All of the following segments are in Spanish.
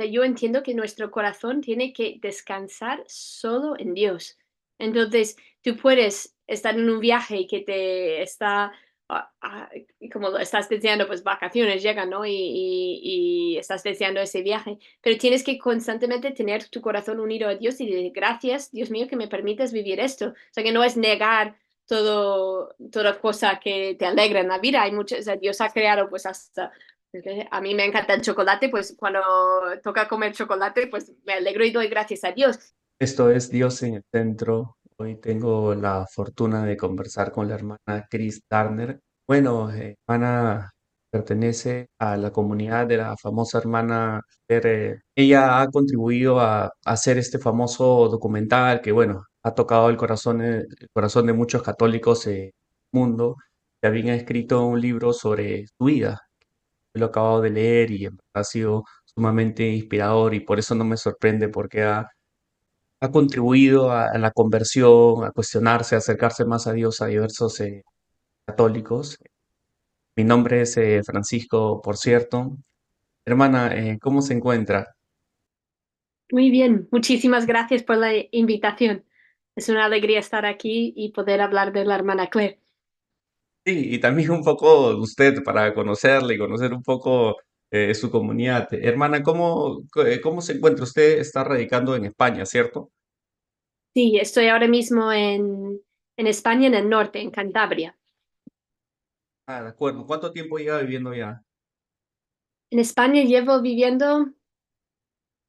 sea, yo entiendo que nuestro corazón tiene que descansar solo en Dios. Entonces, tú puedes estar en un viaje y que te está, y como lo estás deseando, pues vacaciones llegan, ¿no? Y estás deseando ese viaje, pero tienes que constantemente tener tu corazón unido a Dios y decir, gracias, Dios mío, que me permites vivir esto. O sea, que no es negar toda cosa que te alegra en la vida. Hay muchos, o sea, Dios ha creado pues hasta es que a mí me encanta el chocolate, pues cuando toca comer chocolate, pues me alegro y doy gracias a Dios. Esto es Dios en el centro. Hoy tengo la fortuna de conversar con la hermana Chris Darner. Bueno, hermana pertenece a la comunidad de la famosa hermana Esther. Ella ha contribuido a hacer este famoso documental que, bueno, ha tocado el corazón de muchos católicos del mundo. También ha escrito un libro sobre su vida. Lo he acabado de leer y en verdad ha sido sumamente inspirador y por eso no me sorprende porque ha contribuido a la conversión, a cuestionarse, a acercarse más a Dios a diversos católicos. Mi nombre es Francisco, por cierto. Hermana, ¿cómo se encuentra? Muy bien, muchísimas gracias por la invitación. Es una alegría estar aquí y poder hablar de la hermana Claire. Sí, y también un poco de usted para conocerle y conocer un poco su comunidad. Hermana, ¿cómo se encuentra? Usted está radicando en España, ¿cierto? Sí, estoy ahora mismo en España, en el norte, en Cantabria. Ah, de acuerdo. ¿Cuánto tiempo lleva viviendo ya? En España llevo viviendo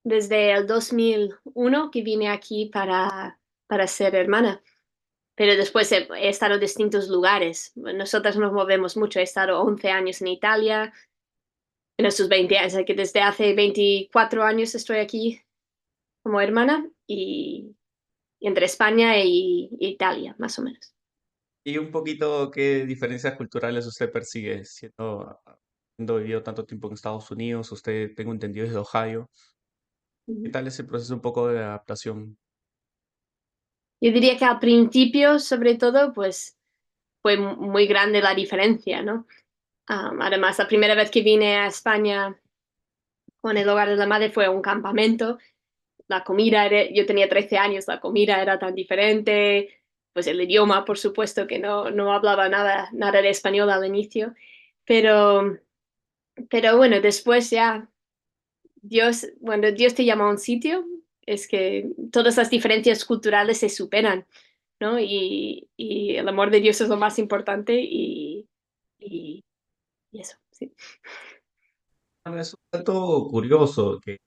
desde el 2001 que vine aquí para ser hermana. Pero después he estado en distintos lugares. Nosotras nos movemos mucho. He estado 11 años en Italia, en esos 20 años, o sea que desde hace 24 años estoy aquí como hermana y entre España e Italia, más o menos. Y un poquito qué diferencias culturales usted persigue habiendo vivido tanto tiempo en Estados Unidos, usted tengo entendido es de Ohio. ¿Qué Ujú. tal ese proceso un poco de adaptación? Yo diría que al principio, sobre todo, pues fue muy grande la diferencia, ¿no? Además, la primera vez que vine a España con el Hogar de la Madre fue a un campamento. La comida era, yo tenía 13 años, la comida era tan diferente, pues el idioma, por supuesto, que no hablaba nada de español al inicio, pero, pero bueno, después ya cuando Dios te llama a un sitio, es que todas las diferencias culturales se superan, ¿no? Y el amor de Dios es lo más importante y, y eso, sí. Bueno, es un dato curioso que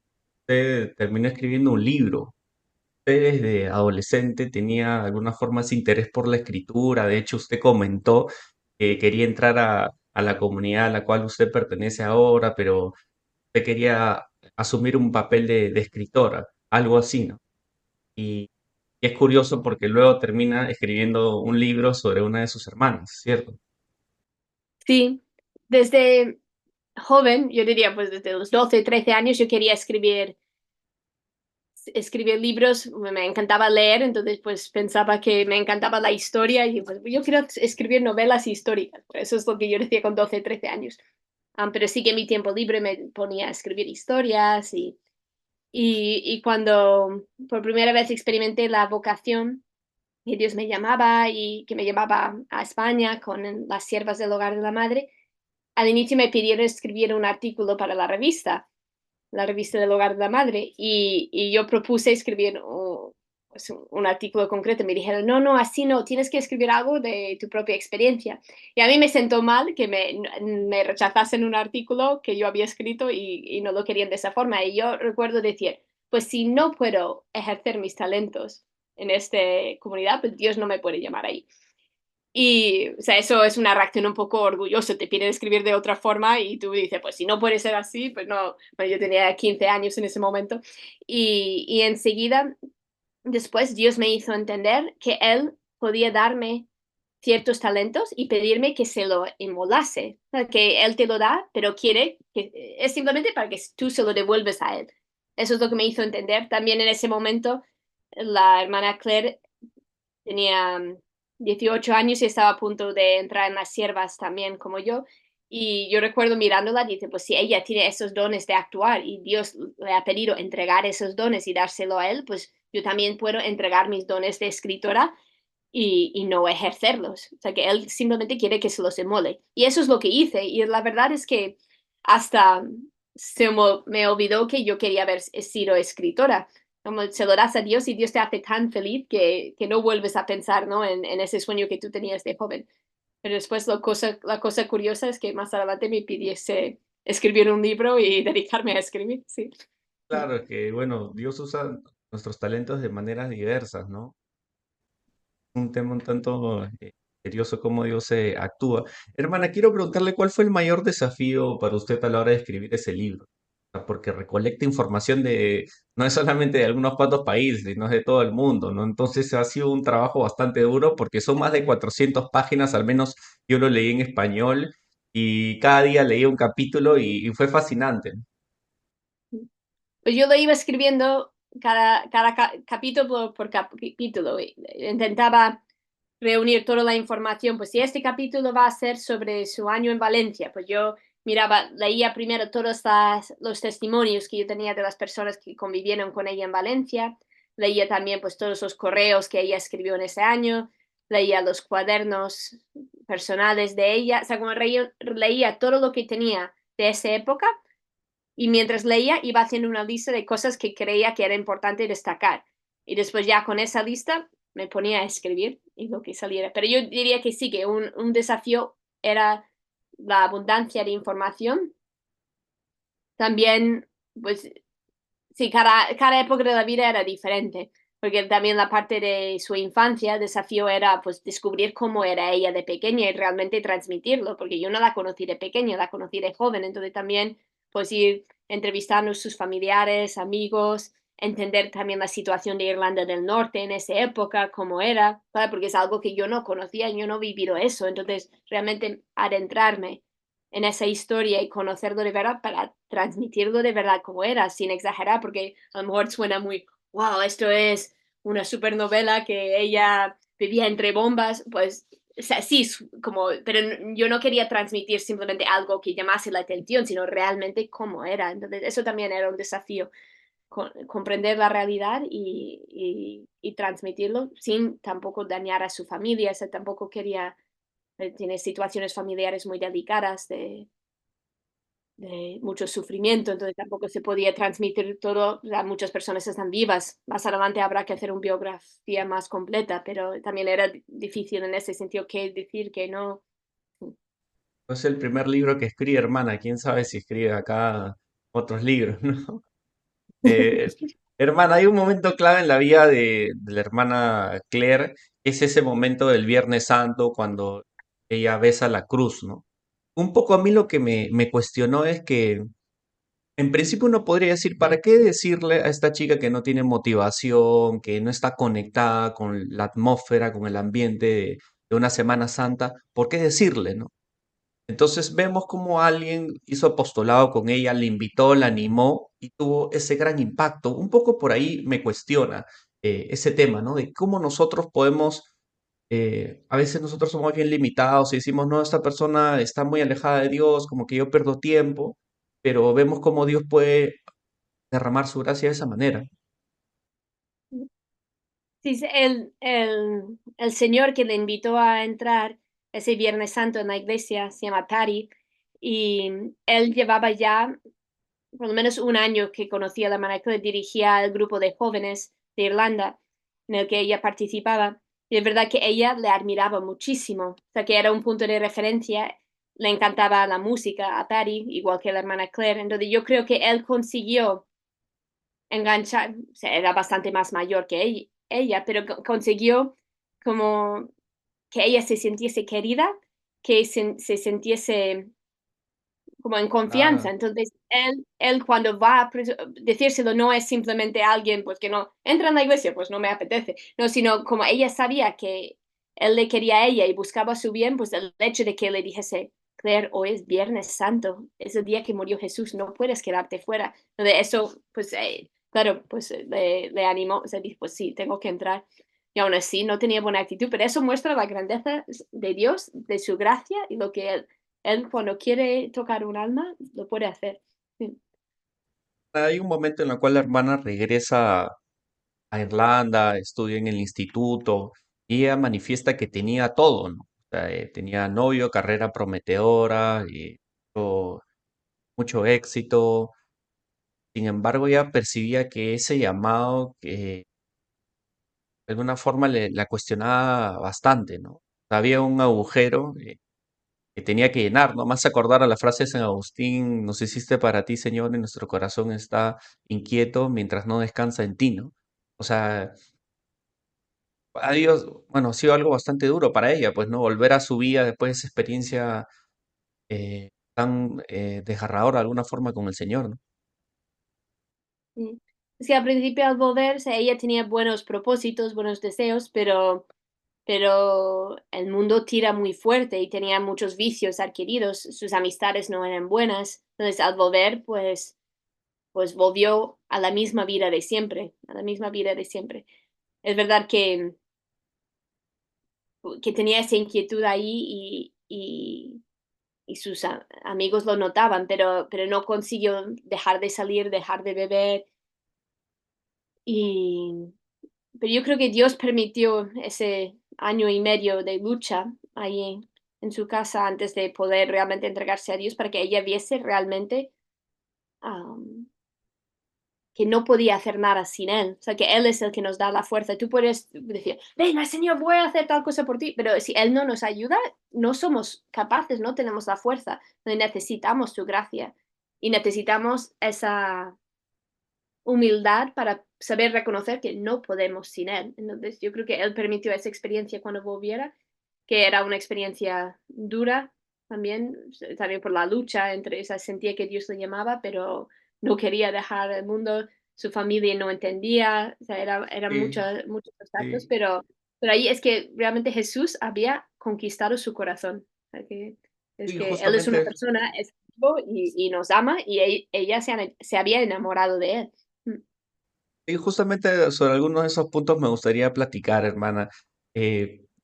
usted terminó escribiendo un libro. Usted desde adolescente tenía de alguna forma ese interés por la escritura. De hecho, usted comentó que quería entrar a la comunidad a la cual usted pertenece ahora, pero usted quería asumir un papel de escritora, algo así, ¿no? Y, y es curioso porque luego termina escribiendo un libro sobre una de sus hermanas, ¿cierto? Sí, desde joven, yo diría, pues desde los 12 13 años yo quería escribir libros, me encantaba leer, entonces pues pensaba que me encantaba la historia y pues yo quiero escribir novelas históricas, eso es lo que yo decía con 12 13 años. Pero sí que en mi tiempo libre me ponía a escribir historias y cuando por primera vez experimenté la vocación que Dios me llamaba y que me llevaba a España con las siervas del Hogar de la Madre, al inicio me pidieron escribir un artículo para la revista del Hogar de la Madre, y yo propuse escribir pues un artículo concreto. Me dijeron, no, no, así no, tienes que escribir algo de tu propia experiencia. Y a mí me sentó mal que me rechazasen un artículo que yo había escrito y no lo querían de esa forma. Y yo recuerdo decir, pues si no puedo ejercer mis talentos en esta comunidad, pues Dios no me puede llamar ahí. Y, o sea, eso es una reacción un poco orgullosa. Te piden escribir de otra forma y tú dices, pues si no puede ser así, pues no. Bueno, yo tenía 15 años en ese momento. Y enseguida, después, Dios me hizo entender que Él podía darme ciertos talentos y pedirme que se lo inmolase. O sea, que Él te lo da, pero quiere que es simplemente para que tú se lo devuelves a Él. Eso es lo que me hizo entender. También en ese momento, la hermana Claire tenía 18 años y estaba a punto de entrar en las siervas también como yo. Y yo recuerdo mirándola, dice, pues si ella tiene esos dones de actuar y Dios le ha pedido entregar esos dones y dárselo a él, pues yo también puedo entregar mis dones de escritora y no ejercerlos. O sea, que él simplemente quiere que se los emole. Y eso es lo que hice. Y la verdad es que hasta me olvidó que yo quería haber sido escritora. Como se lo das a Dios y Dios te hace tan feliz que no vuelves a pensar, ¿no? En ese sueño que tú tenías de joven. Pero después la cosa curiosa es que más adelante me pidiese escribir un libro y dedicarme a escribir, sí. Claro que, bueno, Dios usa nuestros talentos de maneras diversas, ¿no? Un tema un tanto misterioso cómo Dios se actúa. Hermana, quiero preguntarle cuál fue el mayor desafío para usted a la hora de escribir ese libro. O sea, porque recolecta información de, no es solamente de algunos cuantos países, sino de todo el mundo, ¿no? Entonces ha sido un trabajo bastante duro porque son más de 400 páginas, al menos yo lo leí en español y cada día leía un capítulo y fue fascinante, ¿no? Pues yo lo iba escribiendo cada capítulo por capítulo. Intentaba reunir toda la información. Pues si este capítulo va a ser sobre su año en Valencia, pues yo miraba, leía primero todos los testimonios que yo tenía de las personas que convivieron con ella en Valencia. Leía también pues todos los correos que ella escribió en ese año. Leía los cuadernos personales de ella. O sea, como leía todo lo que tenía de esa época y mientras leía iba haciendo una lista de cosas que creía que era importante destacar. Y después ya con esa lista me ponía a escribir y lo que saliera. Pero yo diría que sí, que un desafío era la abundancia de información. También, pues sí, cada época de la vida era diferente, porque también la parte de su infancia, el desafío era pues descubrir cómo era ella de pequeña y realmente transmitirlo, porque yo no la conocí de pequeña, la conocí de joven, entonces también pues ir entrevistando a sus familiares, amigos, entender también la situación de Irlanda del Norte en esa época, cómo era, ¿vale? Porque es algo que yo no conocía, yo no he vivido eso, entonces realmente adentrarme en esa historia y conocerlo de verdad para transmitirlo de verdad como era, sin exagerar, porque a lo mejor suena muy, wow, esto es una supernovela que ella vivía entre bombas, pues o sea, sí, como, pero yo no quería transmitir simplemente algo que llamase la atención, sino realmente cómo era. Entonces, eso también era un desafío, comprender la realidad y transmitirlo sin tampoco dañar a su familia. O sea, tampoco quería, tiene situaciones familiares muy delicadas de mucho sufrimiento, entonces tampoco se podía transmitir todo, muchas personas están vivas, más adelante habrá que hacer una biografía más completa, pero también era difícil en ese sentido que decir que no. Es el primer libro que escribe, hermana. Quién sabe si escribe acá otros libros, ¿no? Eh, Hermana, hay un momento clave en la vida de la hermana Claire, que es ese momento del Viernes Santo cuando ella besa la cruz, ¿no? Un poco a mí lo que me cuestionó es que en principio uno podría decir, ¿para qué decirle a esta chica que no tiene motivación, que no está conectada con la atmósfera, con el ambiente de una Semana Santa? ¿Por qué decirle, no? Entonces vemos cómo alguien hizo apostolado con ella, la invitó, la animó y tuvo ese gran impacto. Un poco por ahí me cuestiona ese tema, ¿no? De cómo nosotros podemos, a veces nosotros somos bien limitados y decimos, no, esta persona está muy alejada de Dios, como que yo pierdo tiempo, pero vemos cómo Dios puede derramar su gracia de esa manera. Sí, sí, el señor que le invitó a entrar ese Viernes Santo en la iglesia se llama Tari y él llevaba ya por lo menos un año que conocía a la hermana que dirigía el grupo de jóvenes de Irlanda en el que ella participaba. Y es verdad que ella le admiraba muchísimo, o sea que era un punto de referencia, le encantaba la música a Patty, igual que la hermana Claire. Entonces yo creo que él consiguió enganchar, o sea, era bastante más mayor que ella pero consiguió como que ella se sintiese querida, que se sintiese como en confianza. Ah, Entonces, él cuando va a decírselo no es simplemente alguien pues que no entra en la iglesia, pues no me apetece, no, sino como ella sabía que él le quería a ella y buscaba su bien, pues el hecho de que le dijese, Claire, hoy es Viernes Santo, es el día que murió Jesús, no puedes quedarte fuera. De eso, pues, claro, pues le animó, o sea, dijo, pues sí, tengo que entrar. Y aún así no tenía buena actitud, pero eso muestra la grandeza de Dios, de su gracia y lo que él él cuando quiere tocar un alma, lo puede hacer. Sí. Hay un momento en el cual la hermana regresa a Irlanda, estudia en el instituto y ella manifiesta que tenía todo, ¿no? O sea, tenía novio, carrera prometedora, mucho, mucho éxito. Sin embargo, ella percibía que ese llamado que de alguna forma la cuestionaba bastante, ¿no? Había un agujero que tenía que llenar, ¿no? Más acordar a la frase de San Agustín: nos hiciste para ti, Señor, y nuestro corazón está inquieto mientras no descansa en ti, ¿no? O sea, bueno, ha sido algo bastante duro para ella, pues, ¿no? Volver a su vida después de esa experiencia tan desgarradora de alguna forma con el Señor, ¿no? Sí. Es que al principio al volver, o sea, ella tenía buenos propósitos, buenos deseos, pero el mundo tira muy fuerte y tenía muchos vicios adquiridos, sus amistades no eran buenas. Entonces, al volver, pues volvió a la misma vida de siempre, a la misma vida de siempre. Es verdad que tenía esa inquietud ahí y sus amigos lo notaban, pero no consiguió dejar de salir, dejar de beber. Y, pero yo creo que Dios permitió ese año y medio de lucha ahí en su casa antes de poder realmente entregarse a Dios para que ella viese realmente am, que no podía hacer nada sin Él. O sea, que Él es el que nos da la fuerza. Tú puedes decir, venga, Señor, voy a hacer tal cosa por ti, pero si Él no nos ayuda, no somos capaces, no tenemos la fuerza. Necesitamos su gracia y necesitamos esa humildad para saber reconocer que no podemos sin Él. Entonces, yo creo que Él permitió esa experiencia cuando volviera, que era una experiencia dura también, también por la lucha entre, o sea, sentía que Dios le llamaba, pero no quería dejar el mundo, su familia no entendía, o sea, eran Sí, muchos obstáculos, sí. pero ahí es que realmente Jesús había conquistado su corazón. O sea, que es Sí, que Él es una justamente, persona, es vivo y nos ama y ella se había enamorado de Él. Mm. sí, justamente sobre algunos de esos puntos me gustaría platicar, hermana.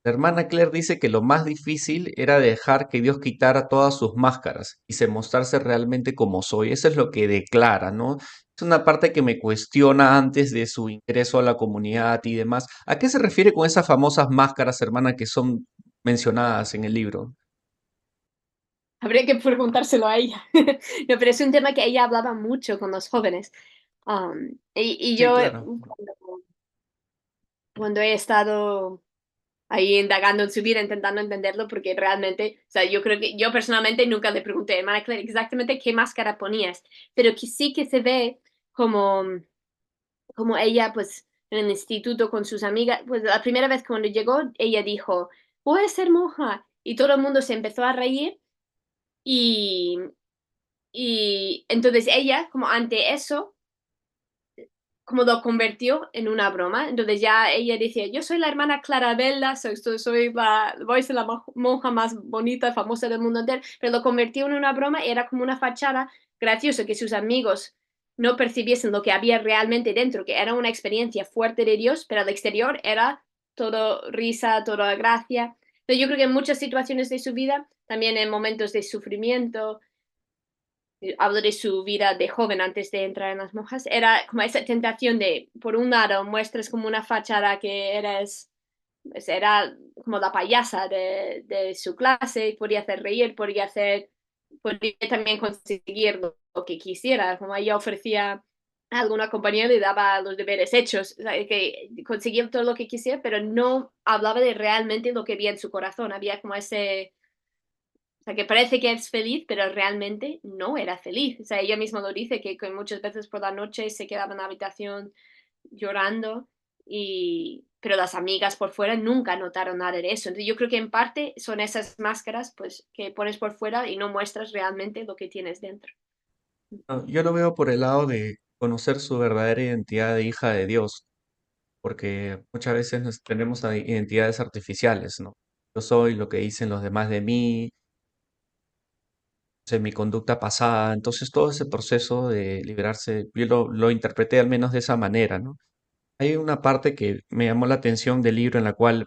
La hermana Claire dice que lo más difícil era dejar que Dios quitara todas sus máscaras y se mostrarse realmente como soy. Eso es lo que declara, ¿no? Es una parte que me cuestiona antes de su ingreso a la comunidad y demás. ¿A qué se refiere con esas famosas máscaras, hermana, que son mencionadas en el libro? Habría que preguntárselo a ella. No, pero es un tema que ella hablaba mucho con los jóvenes. Y Sí, yo, claro. cuando he estado ahí indagando en su vida, intentando entenderlo, porque realmente, o sea, yo creo que yo personalmente nunca le pregunté, hermana Claire, exactamente qué máscara ponías, pero que sí que se ve como, como ella, pues, en el instituto con sus amigas, pues la primera vez cuando llegó, ella dijo, voy a ser monja, y todo el mundo se empezó a reír, y, y entonces ella, como ante eso, como lo convirtió en una broma. Entonces ya ella decía, yo soy la hermana Clarabella, voy a ser la monja más bonita, famosa del mundo entero, pero lo convirtió en una broma y era como una fachada graciosa que sus amigos no percibiesen lo que había realmente dentro, que era una experiencia fuerte de Dios, pero al exterior era todo risa, toda gracia. Pero yo creo que en muchas situaciones de su vida, también en momentos de sufrimiento, hablo de su vida de joven antes de entrar en las monjas, era como esa tentación de, por un lado, muestras como una fachada que eres, pues era como la payasa de su clase, podía hacer reír, podía también conseguir lo que quisiera, como ella ofrecía a alguna compañera y daba los deberes hechos, o sea, que conseguía todo lo que quisiera, pero no hablaba de realmente lo que había en su corazón, había como ese o sea, que parece que es feliz, pero realmente no era feliz. O sea, ella misma lo dice, que muchas veces por la noche se quedaba en la habitación llorando, pero las amigas por fuera nunca notaron nada de eso. Entonces yo creo que en parte son esas máscaras pues, que pones por fuera y no muestras realmente lo que tienes dentro. No, yo lo veo por el lado de conocer su verdadera identidad de hija de Dios, porque muchas veces tenemos identidades artificiales, ¿no? Yo soy lo que dicen los demás de mí, sé mi conducta pasada, entonces todo ese proceso de liberarse, yo lo interpreté al menos de esa manera, ¿no? Hay una parte que me llamó la atención del libro en la cual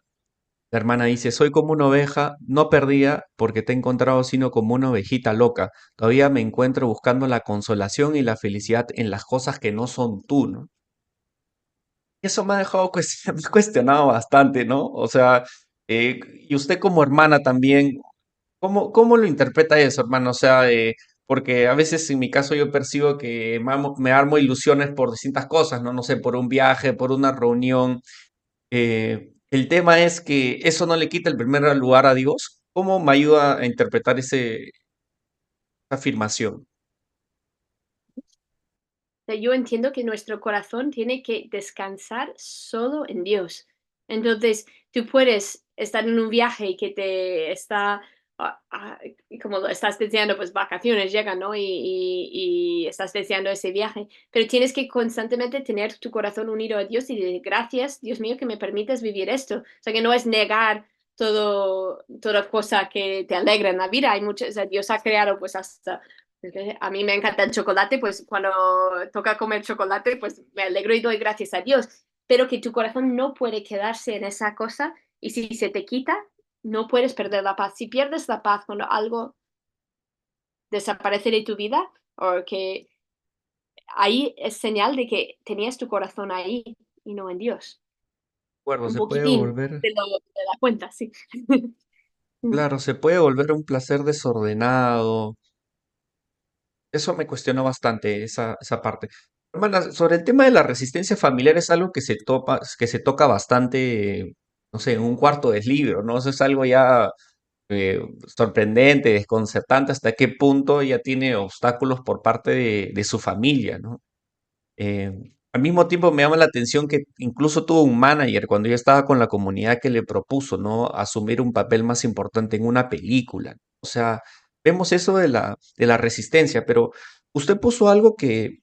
La hermana dice, soy como una oveja, no perdida, porque te he encontrado sino como una ovejita loca. Todavía me encuentro buscando la consolación y la felicidad en las cosas que no son tú, ¿no? Y eso me ha dejado me ha cuestionado bastante, ¿no? O sea, y usted como hermana también, ¿cómo lo interpreta eso, hermano? O sea, porque a veces en mi caso yo percibo que me armo ilusiones por distintas cosas, ¿no? No sé, por un viaje, por una reunión. El tema es que eso no le quita el primer lugar a Dios. ¿Cómo me ayuda a interpretar esa afirmación? Sea, yo entiendo que nuestro corazón tiene que descansar solo en Dios. Entonces, tú puedes estar en un viaje y que te está, como lo estás deseando, pues vacaciones llegan, ¿no? Y estás deseando ese viaje, pero tienes que constantemente tener tu corazón unido a Dios y decir, gracias, Dios mío, que me permites vivir esto. O sea, que no es negar toda cosa que te alegra en la vida. Hay muchos, o sea, Dios ha creado pues hasta a mí me encanta el chocolate, pues cuando toca comer chocolate, pues me alegro y doy gracias a Dios. Pero que tu corazón no puede quedarse en esa cosa y si se te quita, no puedes perder la paz. Si pierdes la paz cuando algo desaparece de tu vida, o que ahí es señal de que tenías tu corazón ahí y no en Dios. Acuerdo, Un se puede poquitín volver, de la cuenta, sí. claro, se puede volver un placer desordenado. Eso me cuestiona bastante, esa parte. Hermana, sobre el tema de la resistencia familiar es algo que se toca bastante, no sé, en un cuarto del libro, ¿no? Eso es algo ya eh, sorprendente, desconcertante, hasta qué punto ella tiene obstáculos por parte de su familia, ¿no? Eh, Al mismo tiempo me llama la atención que incluso tuvo un manager cuando ella estaba con la comunidad que le propuso, ¿no? Asumir un papel más importante en una película. O sea, vemos eso de la resistencia, pero usted puso algo que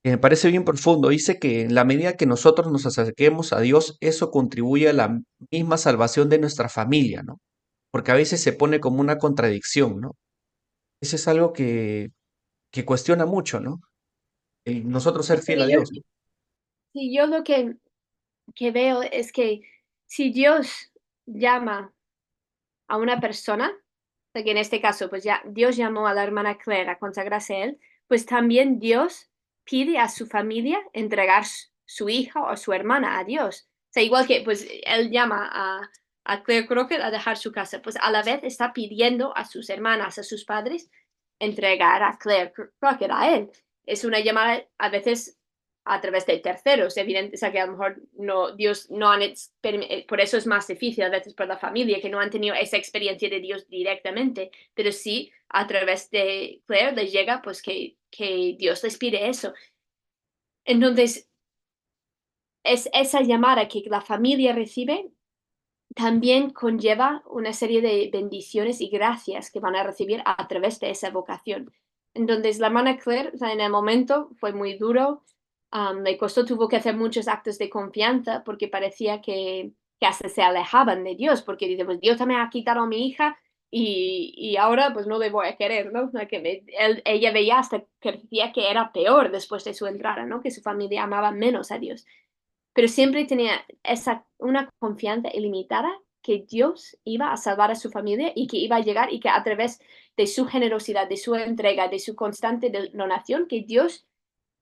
me parece bien profundo. Dice que en la medida que nosotros nos acerquemos a Dios, eso contribuye a la misma salvación de nuestra familia, ¿no? Porque a veces se pone como una contradicción, ¿no? Eso es algo que cuestiona mucho, ¿no? El nosotros ser fiel a Sí, Dios, ¿no? yo lo que veo es que si Dios llama a una persona, o sea, que en este caso, pues ya Dios llamó a la hermana Claire a consagrarse a él, pues también Dios pide a su familia entregar su hija o su hermana a Dios. O sea, igual que pues él llama a Claire Crockett a dejar su casa, pues a la vez está pidiendo a sus hermanas, a sus padres, entregar a Claire Crockett a él. Es una llamada a veces a través de terceros, evidente, o sea que a lo mejor no, Dios no han, por eso es más difícil a veces por la familia, que no han tenido esa experiencia de Dios directamente, pero sí a través de Claire les llega pues que Dios les pide eso. Entonces, es esa llamada que la familia recibe también conlleva una serie de bendiciones y gracias que van a recibir a través de esa vocación. Entonces, la hermana Claire, o sea, en el momento fue muy duro, le costó, tuvo que hacer muchos actos de confianza porque parecía que hasta se alejaban de Dios, porque dice, pues Dios me ha quitado a mi hija y ahora pues no le voy a querer, ¿no? O sea, que ella veía hasta que decía que era peor después de su entrada, ¿no? Que su familia amaba menos a Dios, pero siempre tenía una confianza ilimitada que Dios iba a salvar a su familia y que iba a llegar y que a través de su generosidad, de su entrega, de su constante donación, que Dios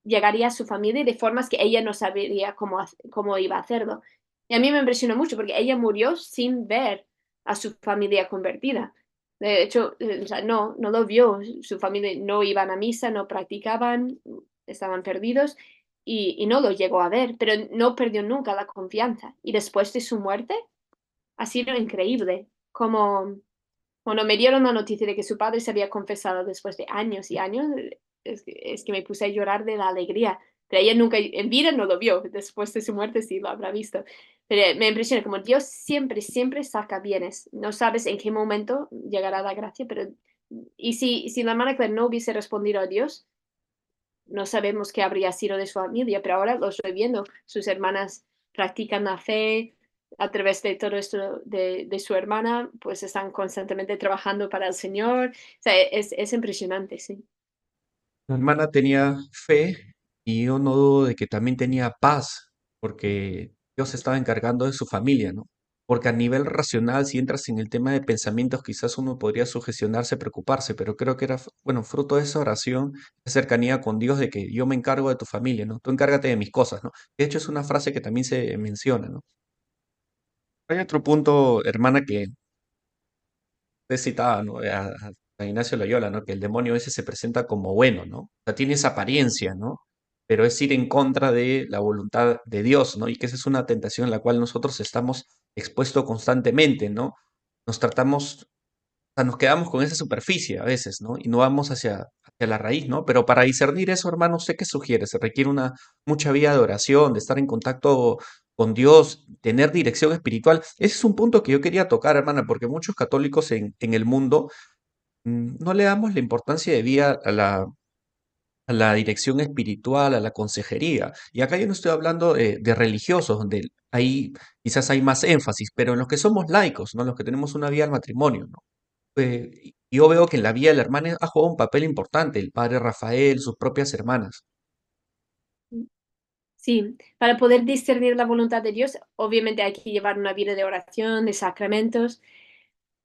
llegaría a su familia de formas que ella no sabría cómo iba a hacerlo. Y a mí me impresionó mucho porque ella murió sin ver a su familia convertida. De hecho, o sea, no lo vio. Su familia no iban a misa, no practicaban, estaban perdidos y no lo llegó a ver, pero no perdió nunca la confianza. Y después de su muerte ha sido increíble como cuando me dieron la noticia de que su padre se había confesado después de años y años, es que me puse a llorar de la alegría. Pero ella nunca, en vida no lo vio, después de su muerte sí lo habrá visto. Pero me impresiona como Dios siempre, siempre saca bienes. No sabes en qué momento llegará la gracia, pero y si la hermana Claire no hubiese respondido a Dios, no sabemos qué habría sido de su familia, pero ahora lo estoy viendo. Sus hermanas practican la fe a través de todo esto de su hermana, pues están constantemente trabajando para el Señor. O sea, es impresionante, sí. La hermana tenía fe y yo no dudo de que también tenía paz, porque Dios estaba encargando de su familia, ¿no? porque a nivel racional, si entras en el tema de pensamientos, quizás uno podría sugestionarse, preocuparse, pero creo que era, bueno, fruto de esa oración, de cercanía con Dios, de que yo me encargo de tu familia, ¿no? Tú encárgate de mis cosas, ¿no? De hecho, es una frase que también se menciona, ¿no? Hay otro punto, hermana, que te citaba, ¿no? A Ignacio Loyola, ¿no? Que el demonio ese se presenta como bueno, ¿no? O sea, tiene esa apariencia, ¿no? Pero es ir en contra de la voluntad de Dios, ¿no? Y que esa es una tentación en la cual nosotros estamos expuestos constantemente, ¿no? Nos tratamos, sea, nos quedamos con esa superficie a veces, ¿no? Y no vamos hacia la raíz, ¿no? Pero para discernir eso, hermano, ¿usted qué sugiere? Se requiere una mucha vida de oración, de estar en contacto con Dios, tener dirección espiritual. Ese es un punto que yo quería tocar, hermana, porque muchos católicos en el mundo no le damos la importancia de vida a la dirección espiritual, a la consejería. Y acá yo no estoy hablando de religiosos, donde ahí quizás hay más énfasis, pero en los que somos laicos, ¿no? Los que tenemos una vida al matrimonio, ¿no? Yo veo que en la vida de la hermana ha jugado un papel importante, el padre Rafael, sus propias hermanas. Sí, para poder discernir la voluntad de Dios, obviamente hay que llevar una vida de oración, de sacramentos,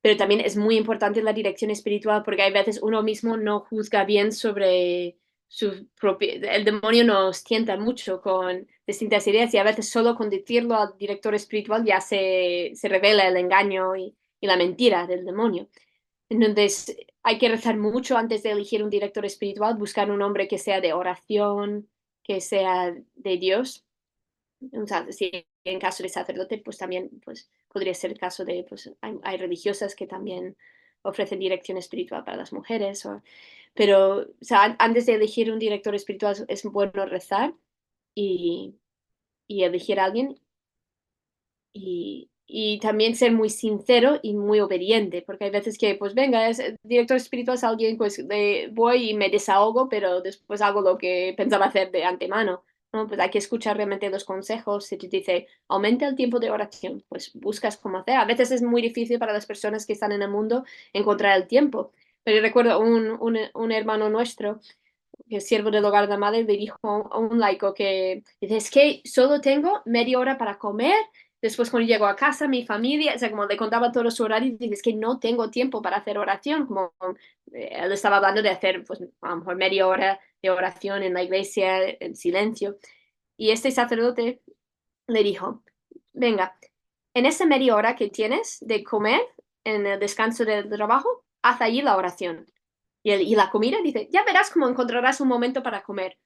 pero también es muy importante la dirección espiritual porque hay veces uno mismo no juzga bien sobre su propio... El demonio nos tienta mucho con distintas ideas y a veces solo con decirlo al director espiritual ya se revela el engaño y la mentira del demonio. Entonces, hay que rezar mucho antes de elegir un director espiritual, buscar un hombre que sea de oración, que sea de Dios. O sea, si en caso de sacerdote, pues también pues, podría ser el caso de, pues hay religiosas que también ofrecen dirección espiritual para las mujeres. Pero, o sea, antes de elegir un director espiritual es bueno rezar y, y elegir a alguien y también ser muy sincero y muy obediente, porque hay veces que, pues venga, es, el director espiritual es alguien, pues voy y me desahogo, pero después hago lo que pensaba hacer de antemano, ¿no? Pues hay que escuchar realmente los consejos. Si te dice, aumenta el tiempo de oración, pues buscas cómo hacer. A veces es muy difícil para las personas que están en el mundo encontrar el tiempo. Pero yo recuerdo un hermano nuestro que es siervo del hogar de la madre, le dijo a un laico que dice, es que solo tengo media hora para comer, después cuando llego a casa, mi familia, o sea, como le contaba todo su horario, dice, es que no tengo tiempo para hacer oración, como él estaba hablando de hacer, pues, a lo mejor media hora de oración en la iglesia, en silencio, y este sacerdote le dijo, venga, en esa media hora que tienes de comer, en el descanso del trabajo, haz allí la oración. Y la comida, dice, ya verás cómo encontrarás un momento para comer,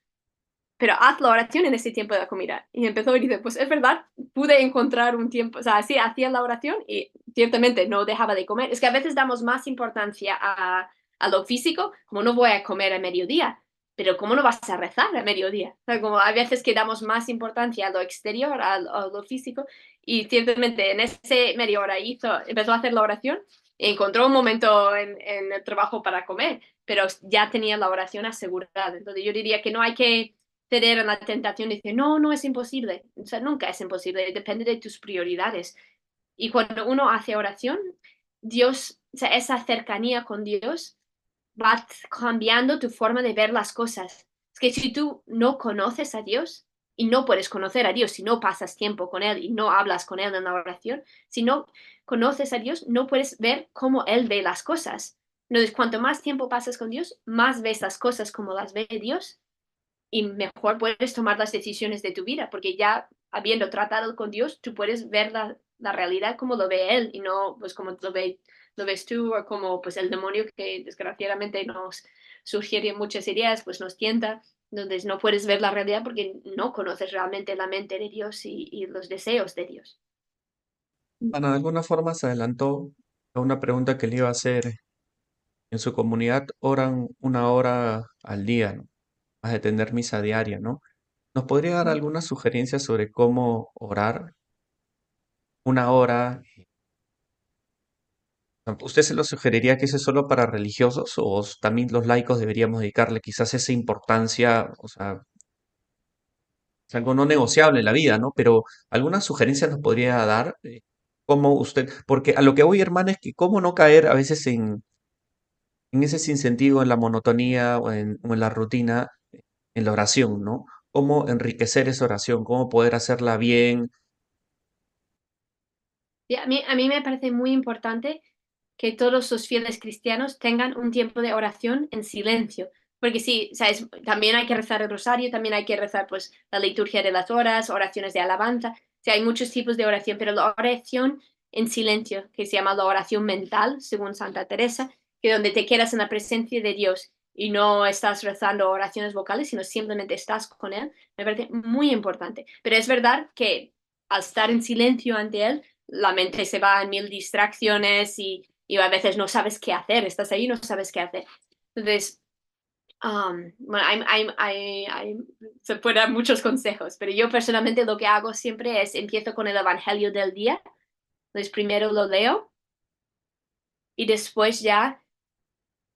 pero haz la oración en ese tiempo de la comida. Y empezó y dice, pues es verdad, pude encontrar un tiempo, o sea, sí, hacía la oración y ciertamente no dejaba de comer. Es que a veces damos más importancia a lo físico, como no voy a comer a mediodía, pero ¿cómo no vas a rezar a mediodía? O sea, como hay veces que damos más importancia a lo exterior, a lo físico, y ciertamente en ese media hora empezó a hacer la oración, y encontró un momento en el trabajo para comer, pero ya tenía la oración asegurada. Entonces yo diría que no hay que ceder a la tentación de decir, no, no es imposible. O sea, nunca es imposible, depende de tus prioridades. Y cuando uno hace oración, Dios, o sea, esa cercanía con Dios va cambiando tu forma de ver las cosas. Es que si tú no conoces a Dios y no puedes conocer a Dios si no pasas tiempo con Él y no hablas con Él en la oración, si no conoces a Dios, no puedes ver cómo Él ve las cosas. Entonces, cuanto más tiempo pasas con Dios, más ves las cosas como las ve Dios y mejor puedes tomar las decisiones de tu vida, porque ya habiendo tratado con Dios, tú puedes ver la realidad como lo ve Él y no pues como lo ves tú o como pues el demonio que desgraciadamente nos sugiere muchas ideas, pues nos tienta, donde no puedes ver la realidad porque no conoces realmente la mente de Dios y los deseos de Dios. Ana, de alguna forma se adelantó a una pregunta que le iba a hacer. En su comunidad oran una hora al día, ¿no? Más de tener misa diaria, ¿no? ¿Nos podría dar alguna sugerencia sobre cómo orar una hora? ¿Usted se lo sugeriría que eso es solo para religiosos o también los laicos deberíamos dedicarle quizás esa importancia, o sea, es algo no negociable en la vida, ¿no? Pero alguna sugerencia nos podría dar, cómo usted, porque a lo que voy, hermana, es que cómo no caer a veces en ese sinsentido, en la monotonía o en la rutina, en la oración, ¿no? Cómo enriquecer esa oración, cómo poder hacerla bien, Y a mí me parece muy importante que todos los fieles cristianos tengan un tiempo de oración en silencio. Porque sí, ¿sabes? También hay que rezar el rosario, también hay que rezar pues la liturgia de las horas, oraciones de alabanza. Sí, hay muchos tipos de oración, pero la oración en silencio, que se llama la oración mental, según Santa Teresa, que donde te quedas en la presencia de Dios y no estás rezando oraciones vocales, sino simplemente estás con Él, me parece muy importante. Pero es verdad que al estar en silencio ante Él, la mente se va en mil distracciones y a veces no sabes qué hacer, estás ahí y no sabes qué hacer. Entonces, bueno, se pueden dar muchos consejos, pero yo personalmente lo que hago siempre es empiezo con el Evangelio del día, entonces primero lo leo y después ya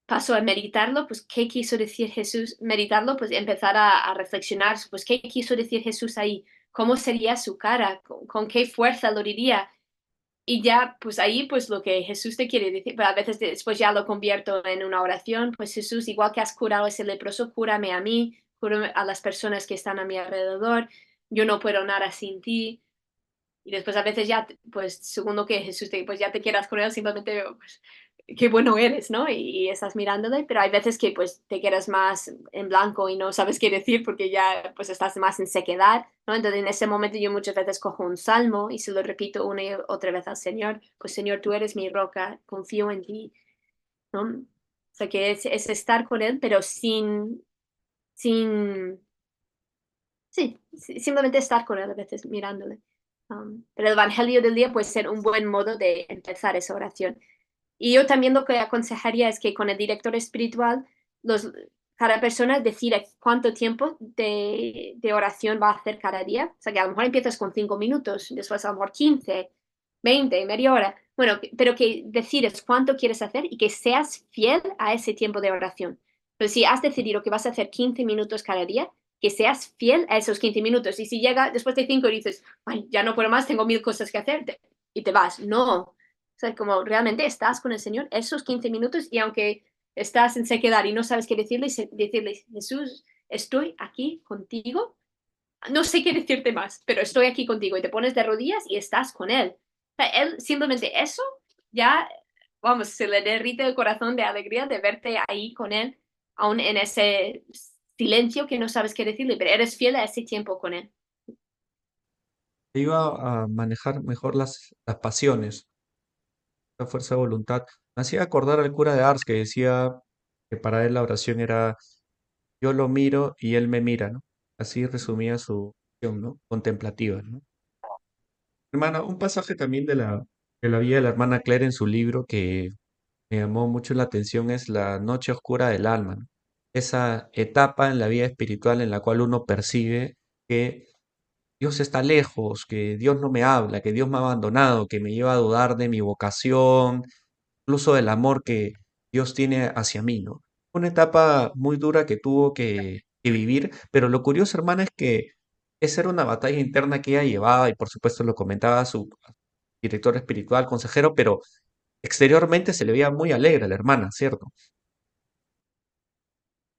paso a meditarlo, pues qué quiso decir Jesús, meditarlo, pues empezar a reflexionar, pues qué quiso decir Jesús ahí, cómo sería su cara, con qué fuerza lo diría, y ya, pues ahí, pues lo que Jesús te quiere decir, pero a veces después ya lo convierto en una oración, pues Jesús, igual que has curado a ese leproso, cúrame a mí, cúrame a las personas que están a mi alrededor, yo no puedo nada sin ti. Y después a veces ya, pues según lo que Jesús te, pues ya te quedas con él, simplemente, pues, qué bueno eres, ¿no? Y estás mirándole, pero hay veces que pues te quedas más en blanco y no sabes qué decir porque ya pues estás más en sequedad, ¿no? Entonces en ese momento yo muchas veces cojo un salmo y se lo repito una y otra vez al Señor, pues Señor, tú eres mi roca, confío en ti, ¿no? O sea que es estar con Él, pero sin, sí, simplemente estar con Él a veces mirándole. Pero el Evangelio del día puede ser un buen modo de empezar esa oración. Y yo también lo que aconsejaría es que con el director espiritual, cada persona decida cuánto tiempo de oración va a hacer cada día. O sea, que a lo mejor empiezas con 5 minutos, después a lo mejor 15, 20, media hora. Bueno, pero que decides cuánto quieres hacer y que seas fiel a ese tiempo de oración. Pero si has decidido que vas a hacer 15 minutos cada día, que seas fiel a esos 15 minutos. Y si llega después de 5 y dices, ay, ya no puedo más, tengo 1000 cosas que hacer, y te vas. No, o sea, como realmente estás con el Señor esos 15 minutos y aunque estás en sequedad y no sabes qué decirle, decirle, Jesús, estoy aquí contigo. No sé qué decirte más, pero estoy aquí contigo y te pones de rodillas y estás con Él. O sea, él simplemente eso, ya, vamos, se le derrite el corazón de alegría de verte ahí con Él, aún en ese silencio que no sabes qué decirle, pero eres fiel a ese tiempo con Él. Te iba a manejar mejor las pasiones, la fuerza de voluntad. Me hacía acordar al cura de Ars que decía que para él la oración era yo lo miro y él me mira, ¿no? Así resumía su oración, ¿no? Contemplativa, ¿no? Hermana, un pasaje también de la vida de la hermana Claire en su libro que me llamó mucho la atención es la noche oscura del alma, ¿no? Esa etapa en la vida espiritual en la cual uno percibe que Dios está lejos, que Dios no me habla, que Dios me ha abandonado, que me lleva a dudar de mi vocación, incluso del amor que Dios tiene hacia mí, ¿no? Una etapa muy dura que tuvo que vivir, pero lo curioso, hermana, es que esa era una batalla interna que ella llevaba y por supuesto lo comentaba a su director espiritual, consejero, pero exteriormente se le veía muy alegre a la hermana, ¿cierto?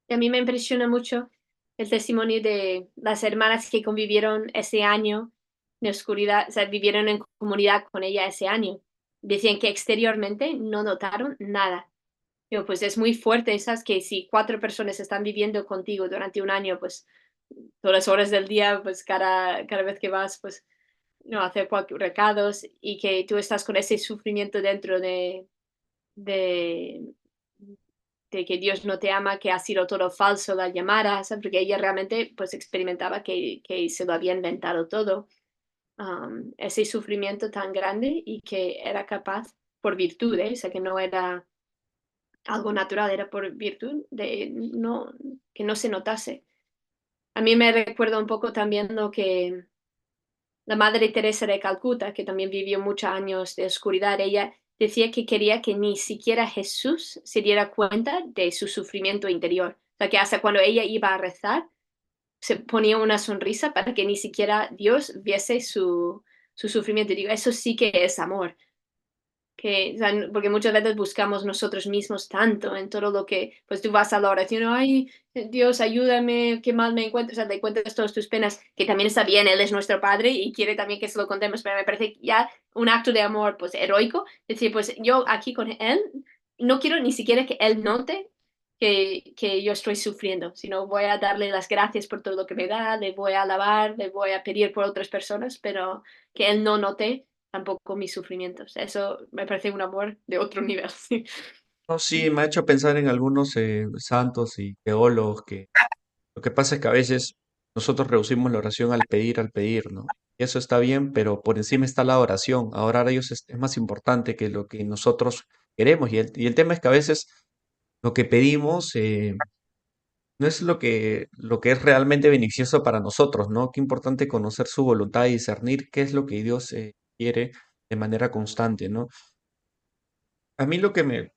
Y a mí me impresiona mucho el testimonio de las hermanas que convivieron ese año de oscuridad, o sea, vivieron en comunidad con ella ese año. Decían que exteriormente no notaron nada. Digo, pues es muy fuerte, esas que si 4 personas están viviendo contigo durante un año, pues todas las horas del día, pues cada vez que vas, pues no hacer cualquier recados y que tú estás con ese sufrimiento dentro de, de que Dios no te ama, que ha sido todo falso, la llamada, ¿sabes? Porque ella realmente pues experimentaba que se lo había inventado todo, ese sufrimiento tan grande y que era capaz por virtud, ¿eh? O sea, que no era algo natural, era por virtud de no, que no se notase. A mí me recuerda un poco también lo que la Madre Teresa de Calcuta, que también vivió muchos años de oscuridad, ella decía que quería que ni siquiera Jesús se diera cuenta de su sufrimiento interior. O sea, que hasta cuando ella iba a rezar, se ponía una sonrisa para que ni siquiera Dios viese su sufrimiento. Y digo, eso sí que es amor. que, o sea, porque muchas veces buscamos nosotros mismos tanto en todo lo que, pues tú vas a la oración, ay, Dios, ayúdame, qué mal me encuentro, o sea, te cuentas todas tus penas, que también está bien, Él es nuestro Padre y quiere también que se lo contemos, pero me parece ya un acto de amor, pues, heroico, decir, pues yo aquí con Él, no quiero ni siquiera que Él note que yo estoy sufriendo, sino voy a darle las gracias por todo lo que me da, le voy a alabar, le voy a pedir por otras personas, pero que Él no note tampoco mis sufrimientos. Eso me parece un amor de otro nivel. Sí. No, sí, me ha hecho pensar en algunos santos y teólogos que lo que pasa es que a veces nosotros reducimos la oración al pedir, ¿no? Y eso está bien, pero por encima está la oración. Ahora a ellos es más importante que lo que nosotros queremos. Y el tema es que a veces lo que pedimos no es lo que es realmente beneficioso para nosotros, ¿no? Qué importante conocer su voluntad y discernir qué es lo que Dios quiere de manera constante, ¿no? A mí lo que me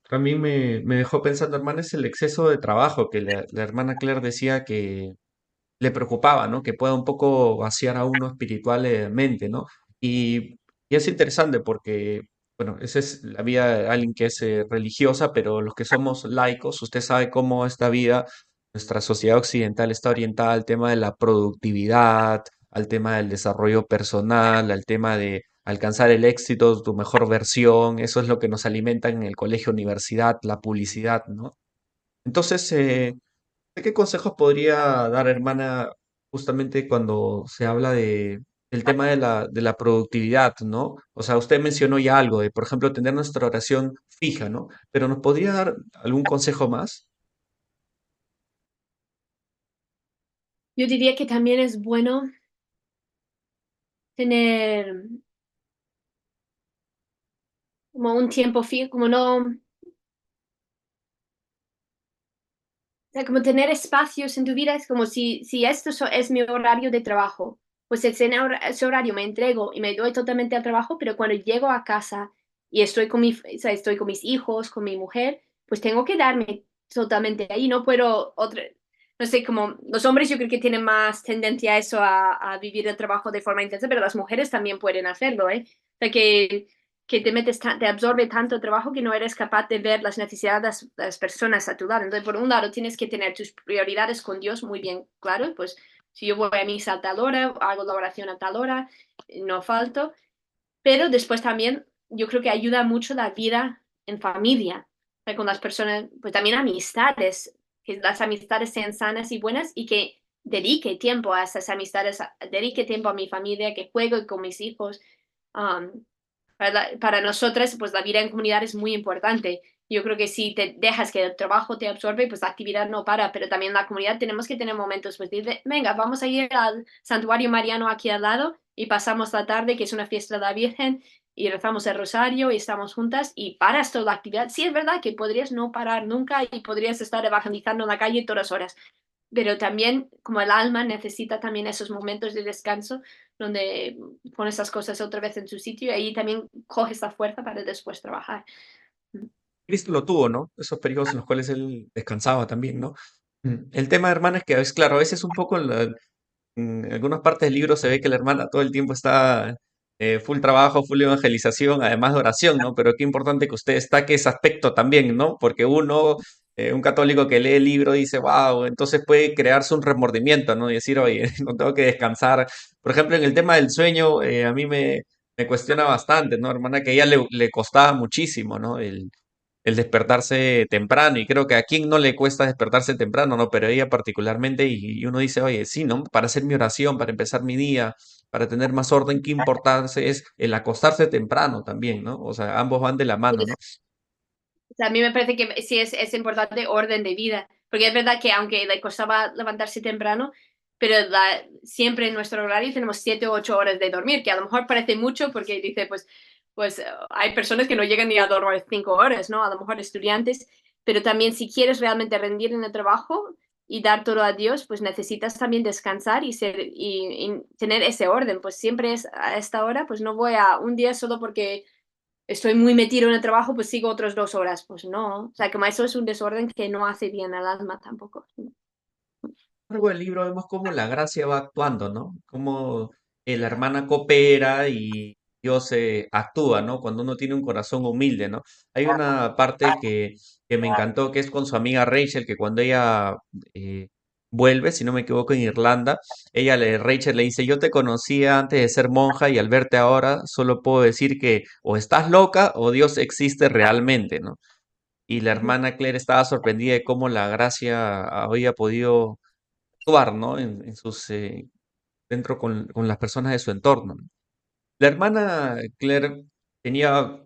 dejó pensando, hermana, es el exceso de trabajo que la hermana Claire decía que le preocupaba, ¿no? Que pueda un poco vaciar a uno espiritualmente, ¿no? Y es interesante porque, bueno, esa es la vida de alguien que es religiosa, pero los que somos laicos, usted sabe cómo esta vida, nuestra sociedad occidental está orientada al tema de la productividad, al tema del desarrollo personal, al tema de alcanzar el éxito, tu mejor versión, eso es lo que nos alimenta en el colegio, universidad, la publicidad, ¿no? Entonces, ¿qué consejos podría dar, hermana, justamente cuando se habla del tema de la productividad, ¿no? O sea, usted mencionó ya algo de, por ejemplo, tener nuestra oración fija, ¿no? Pero ¿nos podría dar algún consejo más? Yo diría que también es bueno tener como un tiempo fijo, como no, sea, como tener espacios en tu vida es como si esto es mi horario de trabajo, pues ese horario me entrego y me doy totalmente al trabajo, pero cuando llego a casa y estoy con o sea, estoy con mis hijos, con mi mujer, pues tengo que darme totalmente ahí, no puedo otra, no sé, como los hombres yo creo que tienen más tendencia a eso, a vivir el trabajo de forma intensa, pero las mujeres también pueden hacerlo, ¿eh? O sea, que te metes, te absorbe tanto el trabajo que no eres capaz de ver las necesidades de las personas a tu lado. Entonces, por un lado, tienes que tener tus prioridades con Dios muy bien claro, pues si yo voy a misa a tal hora, hago la oración a tal hora, no falto, pero después también yo creo que ayuda mucho la vida en familia, o sea, con las personas, pues también amistades, que las amistades sean sanas y buenas y que dedique tiempo a esas amistades, dedique tiempo a mi familia, que juegue con mis hijos. Um, para nosotras, pues la vida en comunidad es muy importante. Yo creo que si te dejas que el trabajo te absorbe, pues la actividad no para, pero también la comunidad tenemos que tener momentos, pues de, venga, vamos a ir al santuario mariano aquí al lado y pasamos la tarde, que es una fiesta de la Virgen, y rezamos el rosario y estamos juntas y paras toda la actividad. Sí, es verdad que podrías no parar nunca y podrías estar evangelizando en la calle todas horas, pero también como el alma necesita también esos momentos de descanso donde pones las cosas otra vez en su sitio y ahí también coges la fuerza para después trabajar. Cristo lo tuvo, ¿no? Esos periodos en los cuales él descansaba también, ¿no? El tema, hermana, es que es claro, a veces un poco en algunas partes del libro se ve que la hermana todo el tiempo está full trabajo, full evangelización, además de oración, ¿no? Pero qué importante que usted destaque ese aspecto también, ¿no? Porque uno, un católico que lee el libro dice, wow, entonces puede crearse un remordimiento, ¿no? Y decir, oye, no tengo que descansar. Por ejemplo, en el tema del sueño, a mí me cuestiona bastante, ¿no, hermana? Que a ella le costaba muchísimo, ¿no? El despertarse temprano, y creo que a quien no le cuesta despertarse temprano, ¿no? Pero a ella particularmente, y uno dice, oye, sí, ¿no? Para hacer mi oración, para empezar mi día, para tener más orden, qué importante es el acostarse temprano también, ¿no? O sea, ambos van de la mano, ¿no? O sea, a mí me parece que sí es importante orden de vida, porque es verdad que aunque le costaba levantarse temprano, pero siempre en nuestro horario tenemos 7 u 8 horas de dormir, que a lo mejor parece mucho porque dice, pues hay personas que no llegan ni a dormir 5 horas, ¿no? A lo mejor estudiantes, pero también si quieres realmente rendir en el trabajo y dar todo a Dios, pues necesitas también descansar y tener ese orden, pues siempre es a esta hora, pues no voy a un día solo porque estoy muy metido en el trabajo, pues sigo otras 2 horas. Pues no, o sea, como eso es un desorden que no hace bien al alma tampoco. A lo largo del libro vemos cómo la gracia va actuando, ¿no? Cómo la hermana coopera Dios actúa, ¿no? Cuando uno tiene un corazón humilde, ¿no? Hay una parte que me encantó, que es con su amiga Rachel, que cuando ella eh, vuelve, si no me equivoco, en Irlanda, Rachel le dice, yo te conocía antes de ser monja y al verte ahora solo puedo decir que o estás loca o Dios existe realmente, ¿no? Y la Ujú. hermana Claire estaba sorprendida de cómo la gracia había podido actuar, ¿no? En sus, dentro con las personas de su entorno, ¿no? La hermana Claire tenía,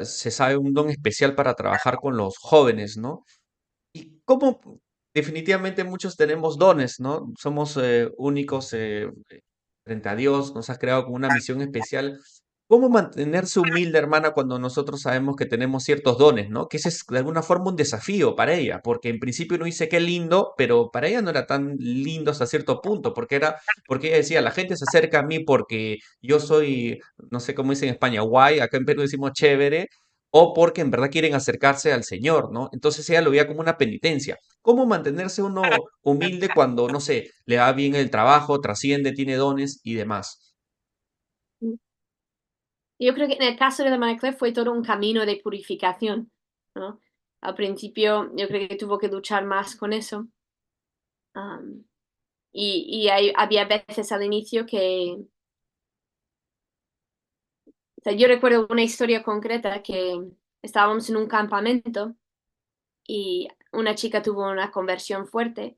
se sabe, un don especial para trabajar con los jóvenes, ¿no? Y cómo definitivamente muchos tenemos dones, ¿no? Somos únicos frente a Dios, nos has creado con una misión especial. ¿Cómo mantenerse humilde, hermana, cuando nosotros sabemos que tenemos ciertos dones, ¿no? Que ese es de alguna forma un desafío para ella, porque en principio uno dice qué lindo, pero para ella no era tan lindo hasta cierto punto, porque ella decía, la gente se acerca a mí porque yo soy, no sé cómo dicen en España, guay, acá en Perú decimos chévere, o porque en verdad quieren acercarse al Señor, ¿no? Entonces ella lo veía como una penitencia. ¿Cómo mantenerse uno humilde cuando, no sé, le va bien el trabajo, trasciende, tiene dones y demás? Yo creo que en el caso de la Marie Claire fue todo un camino de purificación, ¿no? Al principio yo creo que tuvo que luchar más con eso. am, había veces al inicio que, o sea, yo recuerdo una historia concreta que estábamos en un campamento y una chica tuvo una conversión fuerte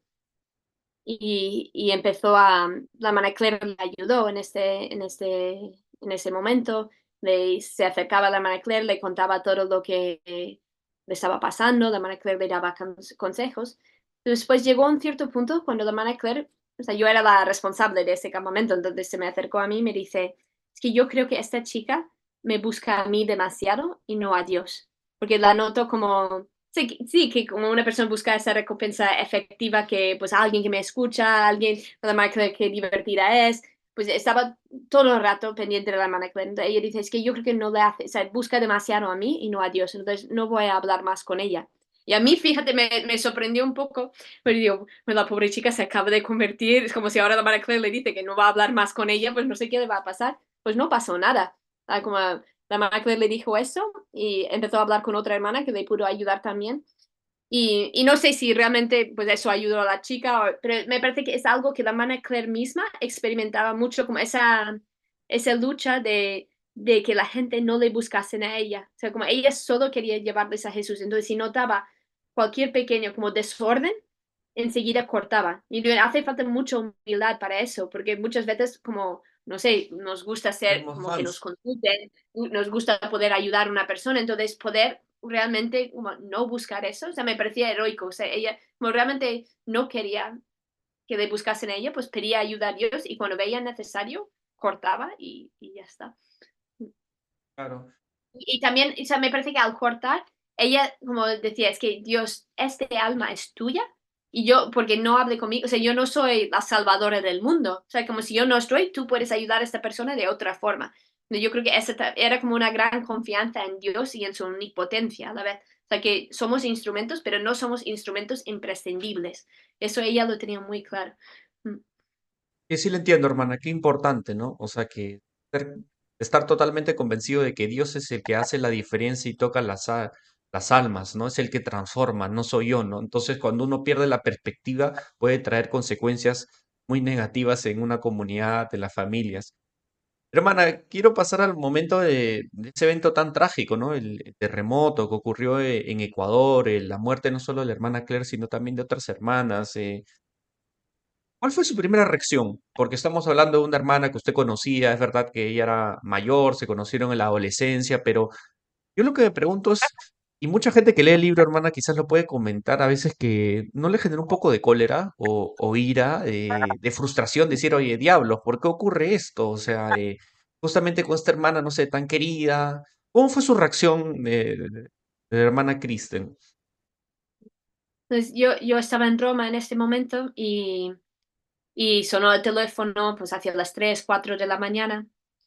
y empezó la Marie Claire le ayudó en ese momento, se acercaba a la Marie Claire, le contaba todo lo que le estaba pasando, la Marie Claire le daba consejos. Después llegó un cierto punto cuando la Marie Claire, o sea, yo era la responsable de ese campamento, entonces se me acercó a mí y me dice, es que yo creo que esta chica me busca a mí demasiado y no a Dios, porque la noto como sí, sí, que como una persona busca esa recompensa efectiva que pues alguien que me escucha, alguien con la marca que divertida es, pues estaba todo el rato pendiente de la hermana Claire. Entonces ella dice, es que yo creo que no le hace, o sea, busca demasiado a mí y no a Dios, entonces no voy a hablar más con ella. Y a mí, fíjate, me sorprendió un poco, pero digo, pues la pobre chica se acaba de convertir, es como si ahora la María Claire le dice que no va a hablar más con ella, pues no sé qué le va a pasar. Pues no pasó nada. Como la María Claire le dijo eso y empezó a hablar con otra hermana que le pudo ayudar también. Y no sé si realmente pues eso ayudó a la chica, pero me parece que es algo que la hermana Claire misma experimentaba mucho, como esa lucha de que la gente no le buscasen a ella. O sea, como ella solo quería llevarles a Jesús. Entonces, si notaba cualquier pequeño como desorden, enseguida cortaba. Y le hace falta mucha humildad para eso, porque muchas veces como, no sé, nos gusta ser Somos como que nos fans. consulten, nos gusta poder ayudar a una persona, entonces poder realmente como no buscar eso, o sea, me parecía heroico, o sea, ella como realmente no quería que le buscasen a ella, pues pedía ayuda a Dios y cuando veía necesario, cortaba y ya está. Claro. Y también, o sea, me parece que al cortar, ella como decía, es que Dios, este alma es tuya y yo, porque no hable conmigo, o sea, yo no soy la salvadora del mundo, o sea, como si yo no estoy, tú puedes ayudar a esta persona de otra forma. Yo creo que esa era como una gran confianza en Dios y en su omnipotencia a la vez. O sea, que somos instrumentos, pero no somos instrumentos imprescindibles. Eso ella lo tenía muy claro. Mm. Y sí le entiendo, hermana, qué importante, ¿no? O sea, que ser- estar totalmente convencido de que Dios es el que hace la diferencia y toca las almas, ¿no? Es el que transforma, no soy yo, ¿no? Entonces, cuando uno pierde la perspectiva, puede traer consecuencias muy negativas en una comunidad, de las familias. Hermana, quiero pasar al momento de ese evento tan trágico, ¿no? El terremoto que ocurrió en Ecuador, la muerte no solo de la hermana Claire, sino también de otras hermanas. ¿Cuál fue su primera reacción? Porque estamos hablando de una hermana que usted conocía, es verdad que ella era mayor, se conocieron en la adolescencia, pero yo lo que me pregunto es, y mucha gente que lee el libro, hermana, quizás lo puede comentar a veces que no le genera un poco de cólera o ira, de frustración, decir, oye, diablos, ¿por qué ocurre esto? O sea, justamente con esta hermana, no sé, tan querida. ¿Cómo fue su reacción de la hermana Kristen? Entonces yo estaba en Roma en este momento y sonó el teléfono pues hacia las 3 4 de la mañana.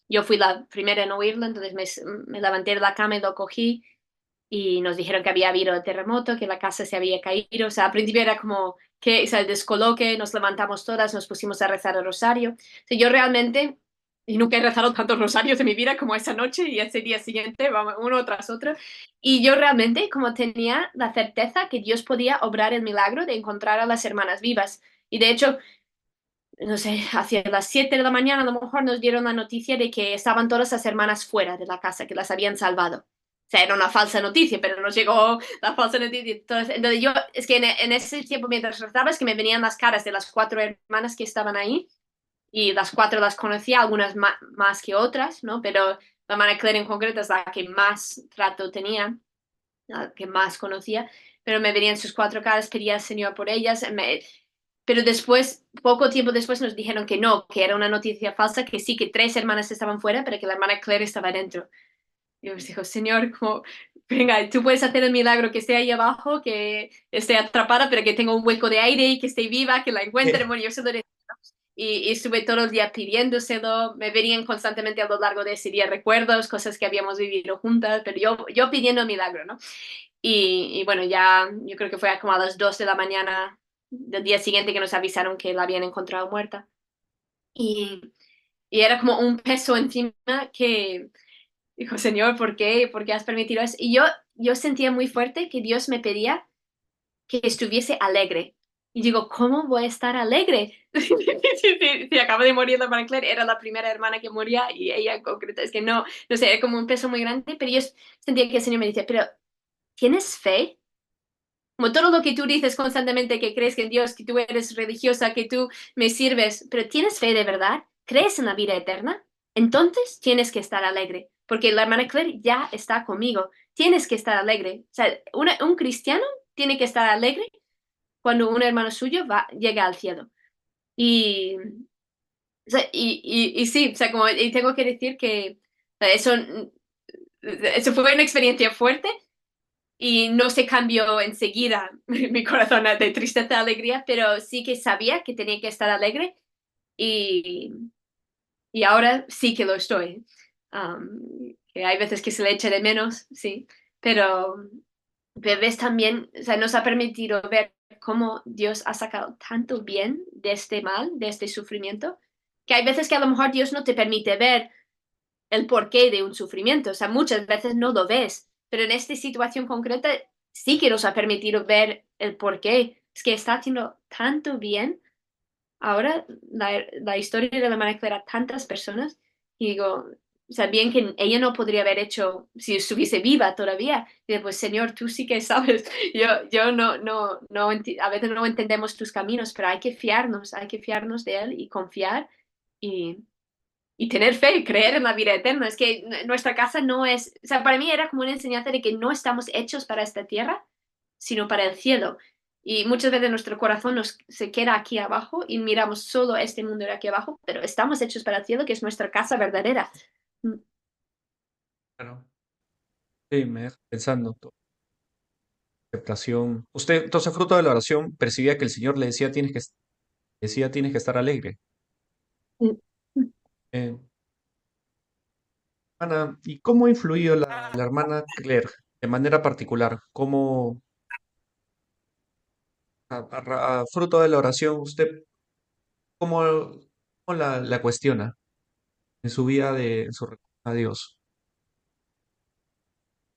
Yo fui la primera en oírlo, entonces me levanté de la cama y lo cogí y nos dijeron que había habido el terremoto, que la casa se había caído. O sea, al principio era como que, o sea, el descoloque, nos levantamos todas, nos pusimos a rezar el rosario. O sea, yo realmente y nunca he rezado tantos rosarios en mi vida como esa noche y ese día siguiente, vamos, uno tras otro. Y yo realmente como tenía la certeza que Dios podía obrar el milagro de encontrar a las hermanas vivas. Y de hecho, no sé, hacia las 7 de la mañana a lo mejor nos dieron la noticia de que estaban todas las hermanas fuera de la casa, que las habían salvado. O sea, era una falsa noticia, pero nos llegó la falsa noticia. Entonces yo, es que en ese tiempo mientras rezaba, es que me venían las caras de las 4 hermanas que estaban ahí y las 4 las conocía, algunas más que otras, ¿no? Pero la hermana Claire en concreto es la que más trato tenía, la que más conocía, pero me venían sus 4 caras, pedía al Señor por ellas, pero después, poco tiempo después nos dijeron que no, que era una noticia falsa, que sí, que 3 hermanas estaban fuera, pero que la hermana Claire estaba dentro. Yo les digo, Señor, como, venga, tú puedes hacer el milagro, que esté ahí abajo, que esté atrapada, pero que tenga un hueco de aire y que esté viva, que la encuentre. Bueno, yo se lo y estuve todos los días pidiéndoselo, me venían constantemente a lo largo de ese día recuerdos, cosas que habíamos vivido juntas, pero yo pidiendo el milagro, ¿no? Y bueno, ya yo creo que fue como a las 2 de la mañana del día siguiente que nos avisaron que la habían encontrado muerta. Y, y era como un peso encima que dijo, Señor, ¿por qué? ¿Por qué has permitido eso? Y yo sentía muy fuerte que Dios me pedía que estuviese alegre. Y digo, ¿cómo voy a estar alegre? Si acaba de morir la hermana Claire, era la primera hermana que moría y ella en concreto, es que no sé, era como un peso muy grande, pero yo sentía que el Señor me decía, pero ¿tienes fe? Como todo lo que tú dices constantemente, que crees que en Dios, que tú eres religiosa, que tú me sirves, pero ¿tienes fe de verdad? ¿Crees en la vida eterna? Entonces tienes que estar alegre, porque la hermana Claire ya está conmigo. Tienes que estar alegre. O sea, un cristiano tiene que estar alegre cuando un hermano suyo llega al cielo. Y, o sea, y sí, o sea, como, y tengo que decir que eso fue una experiencia fuerte, y no se cambió enseguida mi corazón de tristeza a alegría, pero sí que sabía que tenía que estar alegre y, y ahora sí que lo estoy. Que hay veces que se le echa de menos, sí, pero, ves también, o sea, nos ha permitido ver cómo Dios ha sacado tanto bien de este mal, de este sufrimiento, que hay veces que a lo mejor Dios no te permite ver el porqué de un sufrimiento. O sea, muchas veces no lo ves, pero en esta situación concreta sí que nos ha permitido ver el porqué. Es que está haciendo tanto bien ahora la historia de la María Clara a tantas personas y digo, o sea, bien que ella no podría haber hecho si estuviese viva todavía. Y digo, pues Señor, tú sí que sabes. Yo a veces no entendemos tus caminos, pero hay que fiarnos de Él y confiar y tener fe, creer en la vida eterna. Es que nuestra casa no es, o sea, para mí era como una enseñanza de que no estamos hechos para esta tierra, sino para el cielo. Y muchas veces nuestro corazón se queda aquí abajo y miramos solo este mundo de aquí abajo, pero estamos hechos para el cielo, que es nuestra casa verdadera. Mm. Claro. Sí, me deja pensando. Aceptación. Usted, entonces, fruto de la oración, percibía que el Señor le decía, tienes que estar alegre. Eh, Ana, ¿y cómo ha influido la hermana Claire de manera particular? ¿Cómo, fruto de la oración, usted cómo, la cuestiona en su vida en su relación a Dios?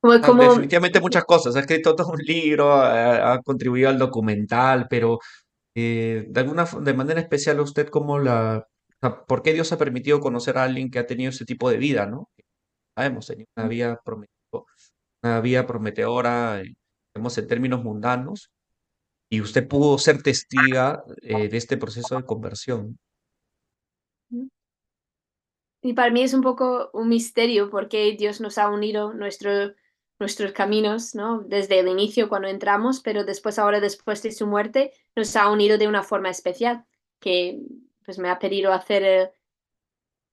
Como, Definitivamente muchas cosas. Ha escrito todo un libro, ha contribuido al documental, pero de manera especial a usted, o sea, ¿por qué Dios ha permitido conocer a alguien que ha tenido ese tipo de vida, ¿no? Hemos tenido una vida prometedora, digamos, en términos mundanos, y usted pudo ser testiga de este proceso de conversión. y para mí es un poco un misterio porque Dios nos ha unido nuestros caminos, ¿no? Desde el inicio cuando entramos, pero después, ahora después de su muerte, nos ha unido de una forma especial, que pues me ha pedido hacer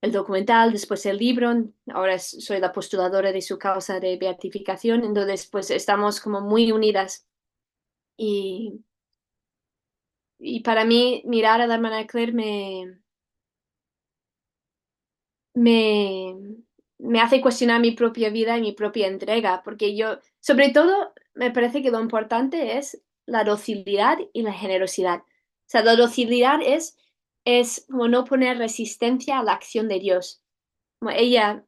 el documental, después el libro, ahora soy la postuladora de su causa de beatificación, entonces pues estamos como muy unidas y, y para mí mirar a la hermana Claire me, me hace cuestionar mi propia vida y mi propia entrega, porque yo, sobre todo, me parece que lo importante es la docilidad y la generosidad. O sea, la docilidad es como no poner resistencia a la acción de Dios. como ella,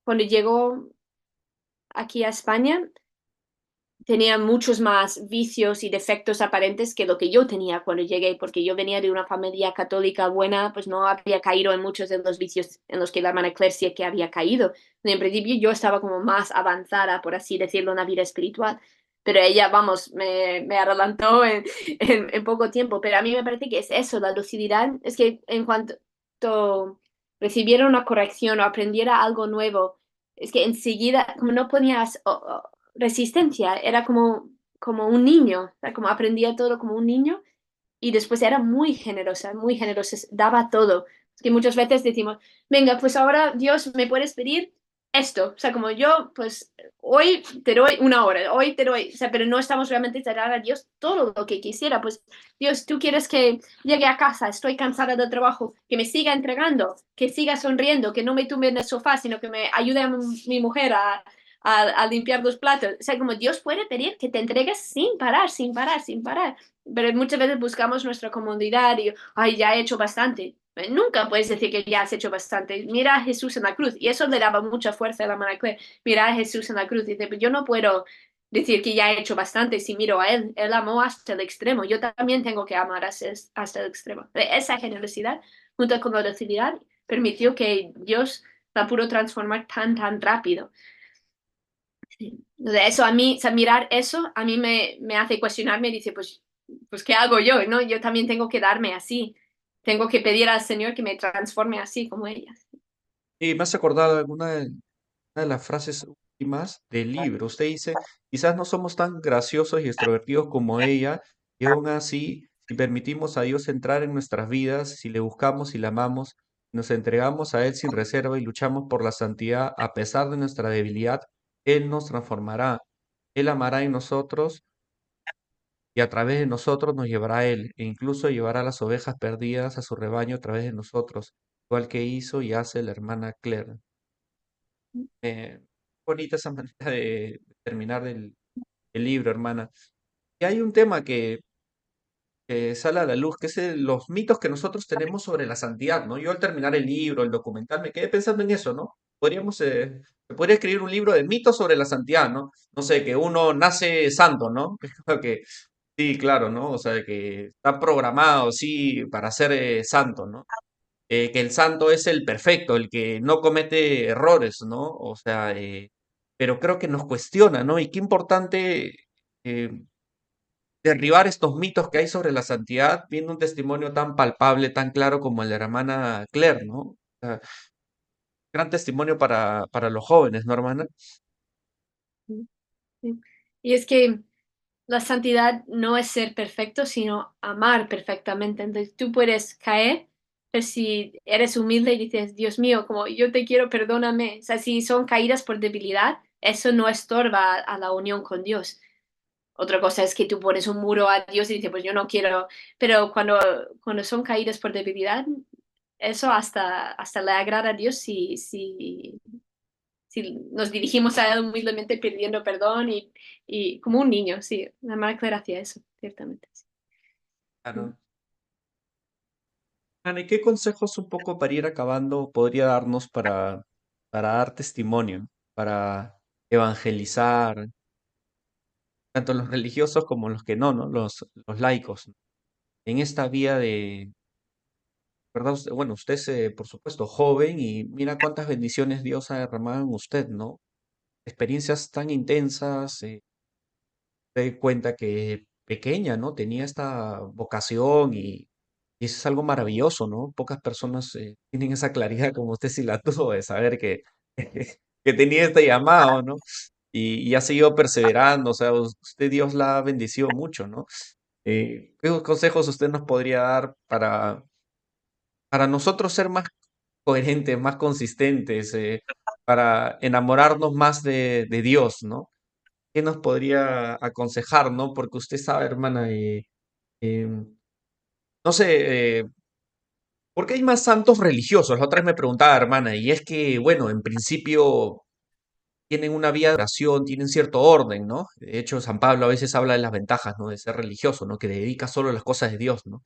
cuando llegó aquí a España, tenía muchos más vicios y defectos aparentes que lo que yo tenía cuando llegué, porque yo venía de una familia católica buena, pues no había caído en muchos de los vicios en los que la hermana Claire sí que había caído. En principio yo estaba como más avanzada, por así decirlo, en la vida espiritual, pero ella, vamos, me adelantó en poco tiempo, pero a mí me parece que es eso, la lucididad, es que en cuanto recibiera una corrección o aprendiera algo nuevo, es que enseguida, como no ponías resistencia, era como un niño, o sea, como aprendía todo como un niño y después era muy generosa, daba todo. Es que muchas veces decimos, venga, pues ahora Dios, ¿me puedes pedir esto? O sea, como yo, pues hoy te doy una hora, hoy te doy, o sea, pero no estamos realmente a dar a Dios todo lo que quisiera. Pues Dios, tú quieres que llegue a casa, estoy cansada del trabajo, que me siga entregando, que siga sonriendo, que no me tumbe en el sofá, sino que me ayude a mi mujer a limpiar los platos. O sea, como Dios puede pedir que te entregues sin parar, sin parar, sin parar. Pero muchas veces buscamos nuestra comodidad y, ay, ya he hecho bastante. Nunca puedes decir que ya has hecho bastante. Mira a Jesús en la cruz. Y eso le daba mucha fuerza a la hermana Claire. Mira a Jesús en la cruz. Dice, pues yo no puedo decir que ya he hecho bastante si miro a él. Él amó hasta el extremo. Yo también tengo que amar hasta el extremo. Esa generosidad, junto con la docilidad, permitió que Dios la pudo transformar tan, tan rápido. De eso a mí, o sea, mirar eso a mí me hace cuestionarme y dice, pues, ¿qué hago yo? ¿No? Yo también tengo que darme así. Tengo que pedir al Señor que me transforme así como ella. Y me has acordado de una de las frases últimas del libro. Usted dice, quizás no somos tan graciosos y extrovertidos como ella, y aún así, si permitimos a Dios entrar en nuestras vidas, si le buscamos y le amamos, nos entregamos a Él sin reserva y luchamos por la santidad a pesar de nuestra debilidad, Él nos transformará. Él amará en nosotros y a través de nosotros nos llevará a Él, e incluso llevará a las ovejas perdidas a su rebaño a través de nosotros, igual que hizo y hace la hermana Claire. Bonita esa manera de terminar el libro, hermana. Y hay un tema que sale a la luz, que es los mitos que nosotros tenemos sobre la santidad, ¿no? Yo al terminar el libro, el documental, me quedé pensando en eso, ¿no? Se podría escribir un libro de mitos sobre la santidad, ¿no? No sé, que uno nace santo, ¿no? Es como que, sí, claro, ¿no? O sea, que está programado, sí, para ser santo, ¿no? Que el santo es el perfecto, el que no comete errores, ¿no? O sea, pero creo que nos cuestiona, ¿no? Y qué importante eh, derribar estos mitos que hay sobre la santidad, viendo un testimonio tan palpable, tan claro como el de la hermana Claire, ¿no? O sea, gran testimonio para los jóvenes, ¿no, hermana? Sí. Y es que la santidad no es ser perfecto, sino amar perfectamente. Entonces tú puedes caer, pero si eres humilde y dices, Dios mío, como yo te quiero, perdóname. O sea, si son caídas por debilidad, eso no estorba a la unión con Dios. Otra cosa es que tú pones un muro a Dios y dices, pues yo no quiero, pero cuando son caídas por debilidad, eso hasta le agrada a Dios si nos dirigimos a Él humildemente pidiendo perdón y como un niño, sí, la hermana Claire hacía eso, ciertamente. Sí. Claro. Ana, ¿y qué consejos un poco para ir acabando podría darnos para dar testimonio, para evangelizar, tanto los religiosos como los que no, ¿no? Los laicos, ¿no? En esta vía de, ¿verdad? Bueno, usted es, por supuesto, joven y mira cuántas bendiciones Dios ha derramado en usted, ¿no? Experiencias tan intensas, se da cuenta que pequeña, ¿no? Tenía esta vocación y eso es algo maravilloso, ¿no? Pocas personas tienen esa claridad como usted sí la tuvo de saber que tenía este llamado, ¿no? Y ha seguido perseverando, o sea, usted Dios la ha bendecido mucho, ¿no? ¿Qué consejos usted nos podría dar para nosotros ser más coherentes, más consistentes, para enamorarnos más de Dios, ¿no? ¿Qué nos podría aconsejar, no? Porque usted sabe, hermana, em, no sé, ¿por qué hay más santos religiosos? La otra vez me preguntaba, hermana, y es que, bueno, en principio tienen una vía de oración, tienen cierto orden, ¿no? De hecho, San Pablo a veces habla de las ventajas, ¿no? De ser religioso, ¿no? Que dedica solo a las cosas de Dios, ¿no?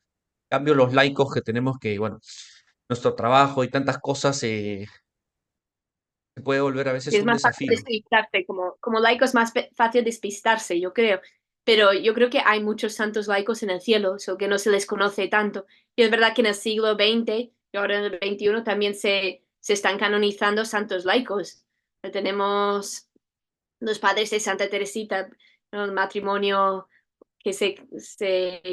En cambio, los laicos que tenemos que, bueno, nuestro trabajo y tantas cosas, se puede volver a Sí, veces es un más fácil desafío. despistarse, como laico es más fácil despistarse, yo creo. Pero yo creo que hay muchos santos laicos en el cielo, so que no se les conoce tanto. Y es verdad que en el siglo XX y ahora en el XXI también se están canonizando santos laicos. Tenemos los padres de Santa Teresita, ¿no? El matrimonio que se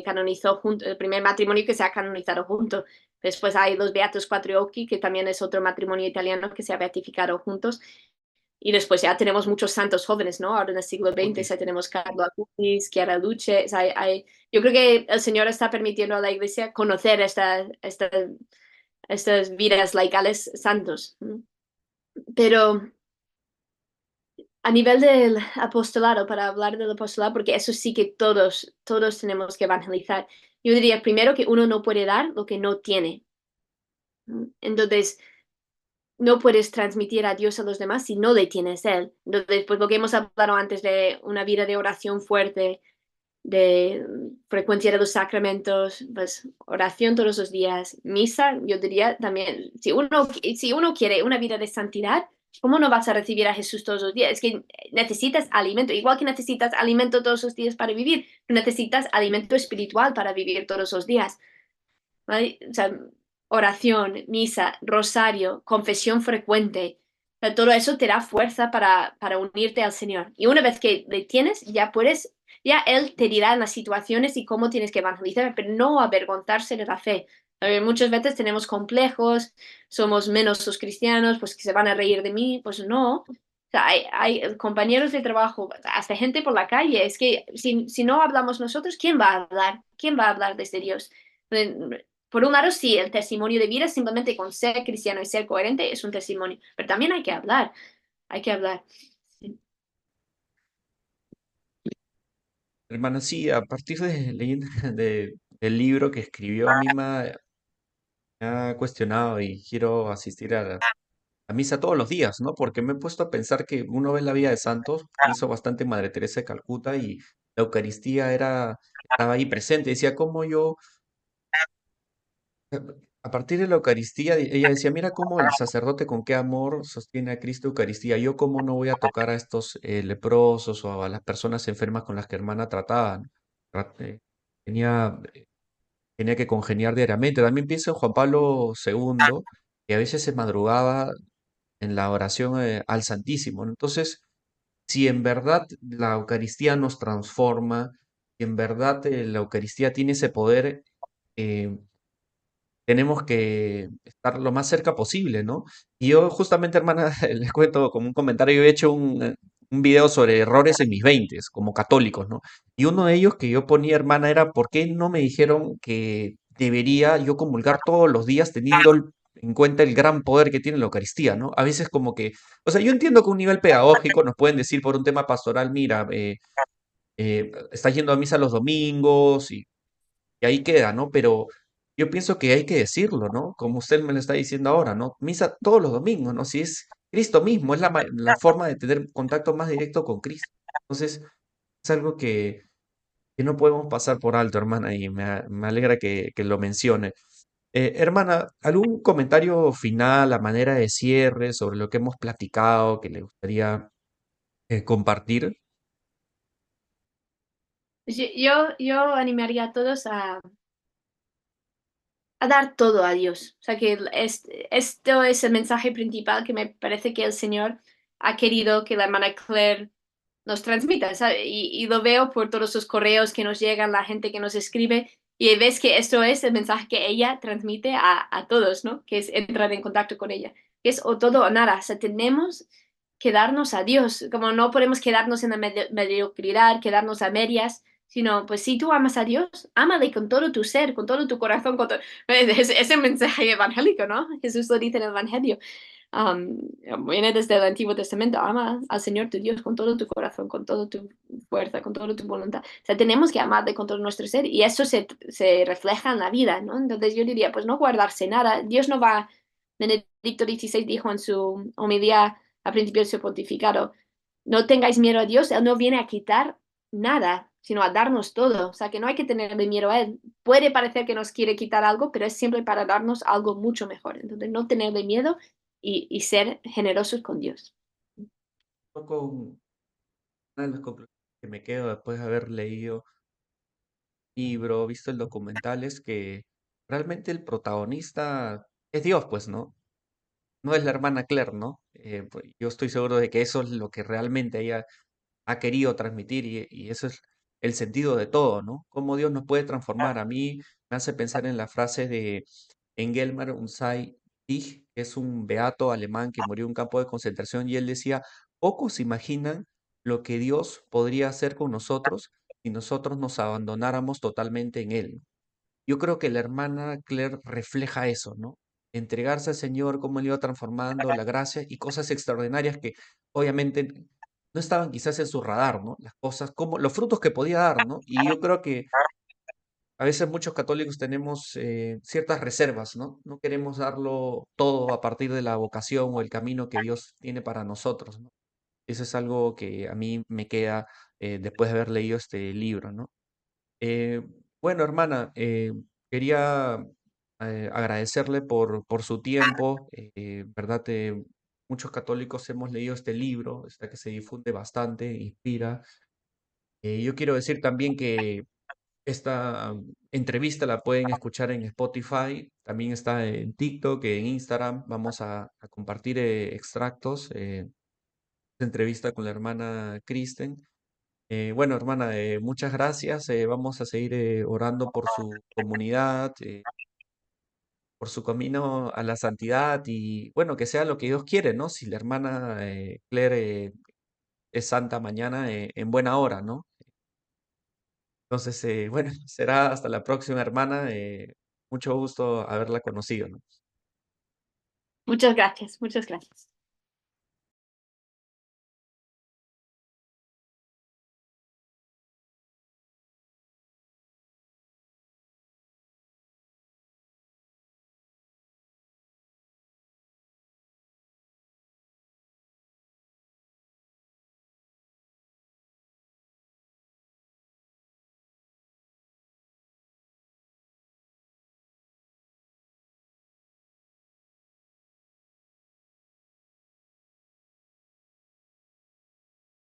canonizó junto, el primer matrimonio que se ha canonizado junto. Después hay los Beatos Quattriocchi, que también es otro matrimonio italiano que se ha beatificado juntos. Y después ya tenemos muchos santos jóvenes, ¿no? Ahora en el siglo XX Otis. ya tenemos Carlo Acutis, Chiara Luce. O sea, yo creo que el Señor está permitiendo a la Iglesia conocer estas vidas laicales santos. ¿No? Pero a nivel del apostolado, para hablar del apostolado, porque eso sí que todos tenemos que evangelizar. Yo diría primero que uno no puede dar lo que no tiene. ¿No? Entonces, no puedes transmitir a Dios a los demás si no le tienes Él. Entonces, pues lo que hemos hablado antes de una vida de oración fuerte, de frecuencia de los sacramentos, pues oración todos los días, misa, yo diría también, si uno quiere una vida de santidad, ¿cómo no vas a recibir a Jesús todos los días? Es que necesitas alimento, igual que necesitas alimento todos los días para vivir, necesitas alimento espiritual para vivir todos los días. ¿Vale? O sea, oración, misa, rosario, confesión frecuente. O sea, todo eso te da fuerza para unirte al Señor. Y una vez que le tienes, ya Él te dirá en las situaciones y cómo tienes que evangelizar, pero no avergonzarse de la fe. A ver, muchas veces tenemos complejos, somos menos los cristianos, pues que se van a reír de mí, pues no. O sea, hay compañeros de trabajo, hasta gente por la calle. Es que si no hablamos nosotros, ¿quién va a hablar? ¿Quién va a hablar desde Dios? Por un lado, sí, el testimonio de vida simplemente con ser cristiano y ser coherente es un testimonio, pero también hay que hablar, hay que hablar. Sí. Hermana, sí, a partir de leyendo del libro que escribió, a mí me ha cuestionado y quiero asistir a misa todos los días, ¿no? Porque me he puesto a pensar que uno ve la vida de santos, pienso bastante en Madre Teresa de Calcuta y la Eucaristía estaba ahí presente. Decía, cómo yo, a partir de la Eucaristía, ella decía, mira cómo el sacerdote con qué amor sostiene a Cristo Eucaristía. Yo cómo no voy a tocar a estos leprosos o a las personas enfermas con las que hermana trataban. Tenía, tenía que congeniar diariamente. También pienso en Juan Pablo II, que a veces se madrugaba en la oración al Santísimo, ¿no? Entonces, si en verdad la Eucaristía nos transforma, si en verdad la Eucaristía tiene ese poder, eh, tenemos que estar lo más cerca posible, ¿no? Y yo justamente, hermana, les cuento como un comentario, yo he hecho un video sobre errores en mis veintes, como católicos, ¿no? Y uno de ellos que yo ponía, hermana, era ¿por qué no me dijeron que debería yo comulgar todos los días teniendo en cuenta el gran poder que tiene la Eucaristía, ¿no? A veces como que, o sea, yo entiendo que a un nivel pedagógico nos pueden decir por un tema pastoral, mira, estás yendo a misa los domingos y ahí queda, ¿no? Pero yo pienso que hay que decirlo, ¿no? Como usted me lo está diciendo ahora, ¿no? Misa todos los domingos, ¿no? Si es Cristo mismo, es la forma de tener contacto más directo con Cristo. Entonces, es algo que no podemos pasar por alto, hermana, y me alegra que lo mencione. Hermana, ¿algún comentario final a manera de cierre sobre lo que hemos platicado que le gustaría compartir? Yo animaría a todos a dar todo a Dios. O sea que esto es el mensaje principal que me parece que el Señor ha querido que la hermana Claire nos transmita, ¿sabe? Y lo veo por todos los correos que nos llegan, la gente que nos escribe, y ves que esto es el mensaje que ella transmite a todos, ¿no? Que es entrar en contacto con ella. Que es o todo o nada. O sea, tenemos que darnos a Dios, como no podemos quedarnos en la mediocridad, quedarnos a medias, sino, pues si tú amas a Dios, ámale con todo tu ser, con todo tu corazón, con todo... Es el mensaje evangélico, ¿no? Jesús lo dice en el Evangelio. Um, Viene desde el Antiguo Testamento, ama al Señor tu Dios con todo tu corazón, con toda tu fuerza, con toda tu voluntad. O sea, tenemos que amarle con todo nuestro ser y eso se refleja en la vida, ¿no? Entonces yo diría, pues no guardarse nada. Dios no va, Benedicto XVI dijo en su homilía a principio de su pontificado, no tengáis miedo a Dios, Él no viene a quitar nada, sino a darnos todo. O sea, que no hay que tenerle miedo a Él. Puede parecer que nos quiere quitar algo, pero es siempre para darnos algo mucho mejor. Entonces, no tenerle miedo y ser generosos con Dios. Con una de las conclusiones que me quedo después de haber leído el libro, visto el documental, es que realmente el protagonista es Dios, pues, ¿no? No es la hermana Claire, ¿no? Pues, yo estoy seguro de que eso es lo que realmente ella ha querido transmitir y eso es el sentido de todo, ¿no? Cómo Dios nos puede transformar. A mí me hace pensar en la frase de Engelmar Unzai Dich, que es un beato alemán que murió en un campo de concentración y él decía, pocos imaginan lo que Dios podría hacer con nosotros si nosotros nos abandonáramos totalmente en Él. Yo creo que la hermana Claire refleja eso, ¿no? Entregarse al Señor, cómo Él iba transformando la gracia y cosas extraordinarias que obviamente no estaban quizás en su radar, ¿no? Las cosas, como los frutos que podía dar, ¿no? Y yo creo que a veces muchos católicos tenemos ciertas reservas, ¿no? No queremos darlo todo a partir de la vocación o el camino que Dios tiene para nosotros, ¿no? Eso es algo que a mí me queda después de haber leído este libro, ¿no? Eh, bueno, hermana, quería agradecerle por su tiempo, ¿verdad? Muchos católicos hemos leído este libro, está que se difunde bastante, inspira. Yo quiero decir también que esta entrevista la pueden escuchar en Spotify, también está en TikTok, en Instagram. Vamos a compartir extractos de entrevista con la hermana Kristen. Bueno, hermana, muchas gracias. Vamos a seguir orando por su comunidad, por su camino a la santidad y bueno, que sea lo que Dios quiere, ¿no? Si la hermana Claire es santa mañana, en buena hora, ¿no? Entonces, bueno, será hasta la próxima, hermana. Mucho gusto haberla conocido, ¿no? Muchas gracias, muchas gracias.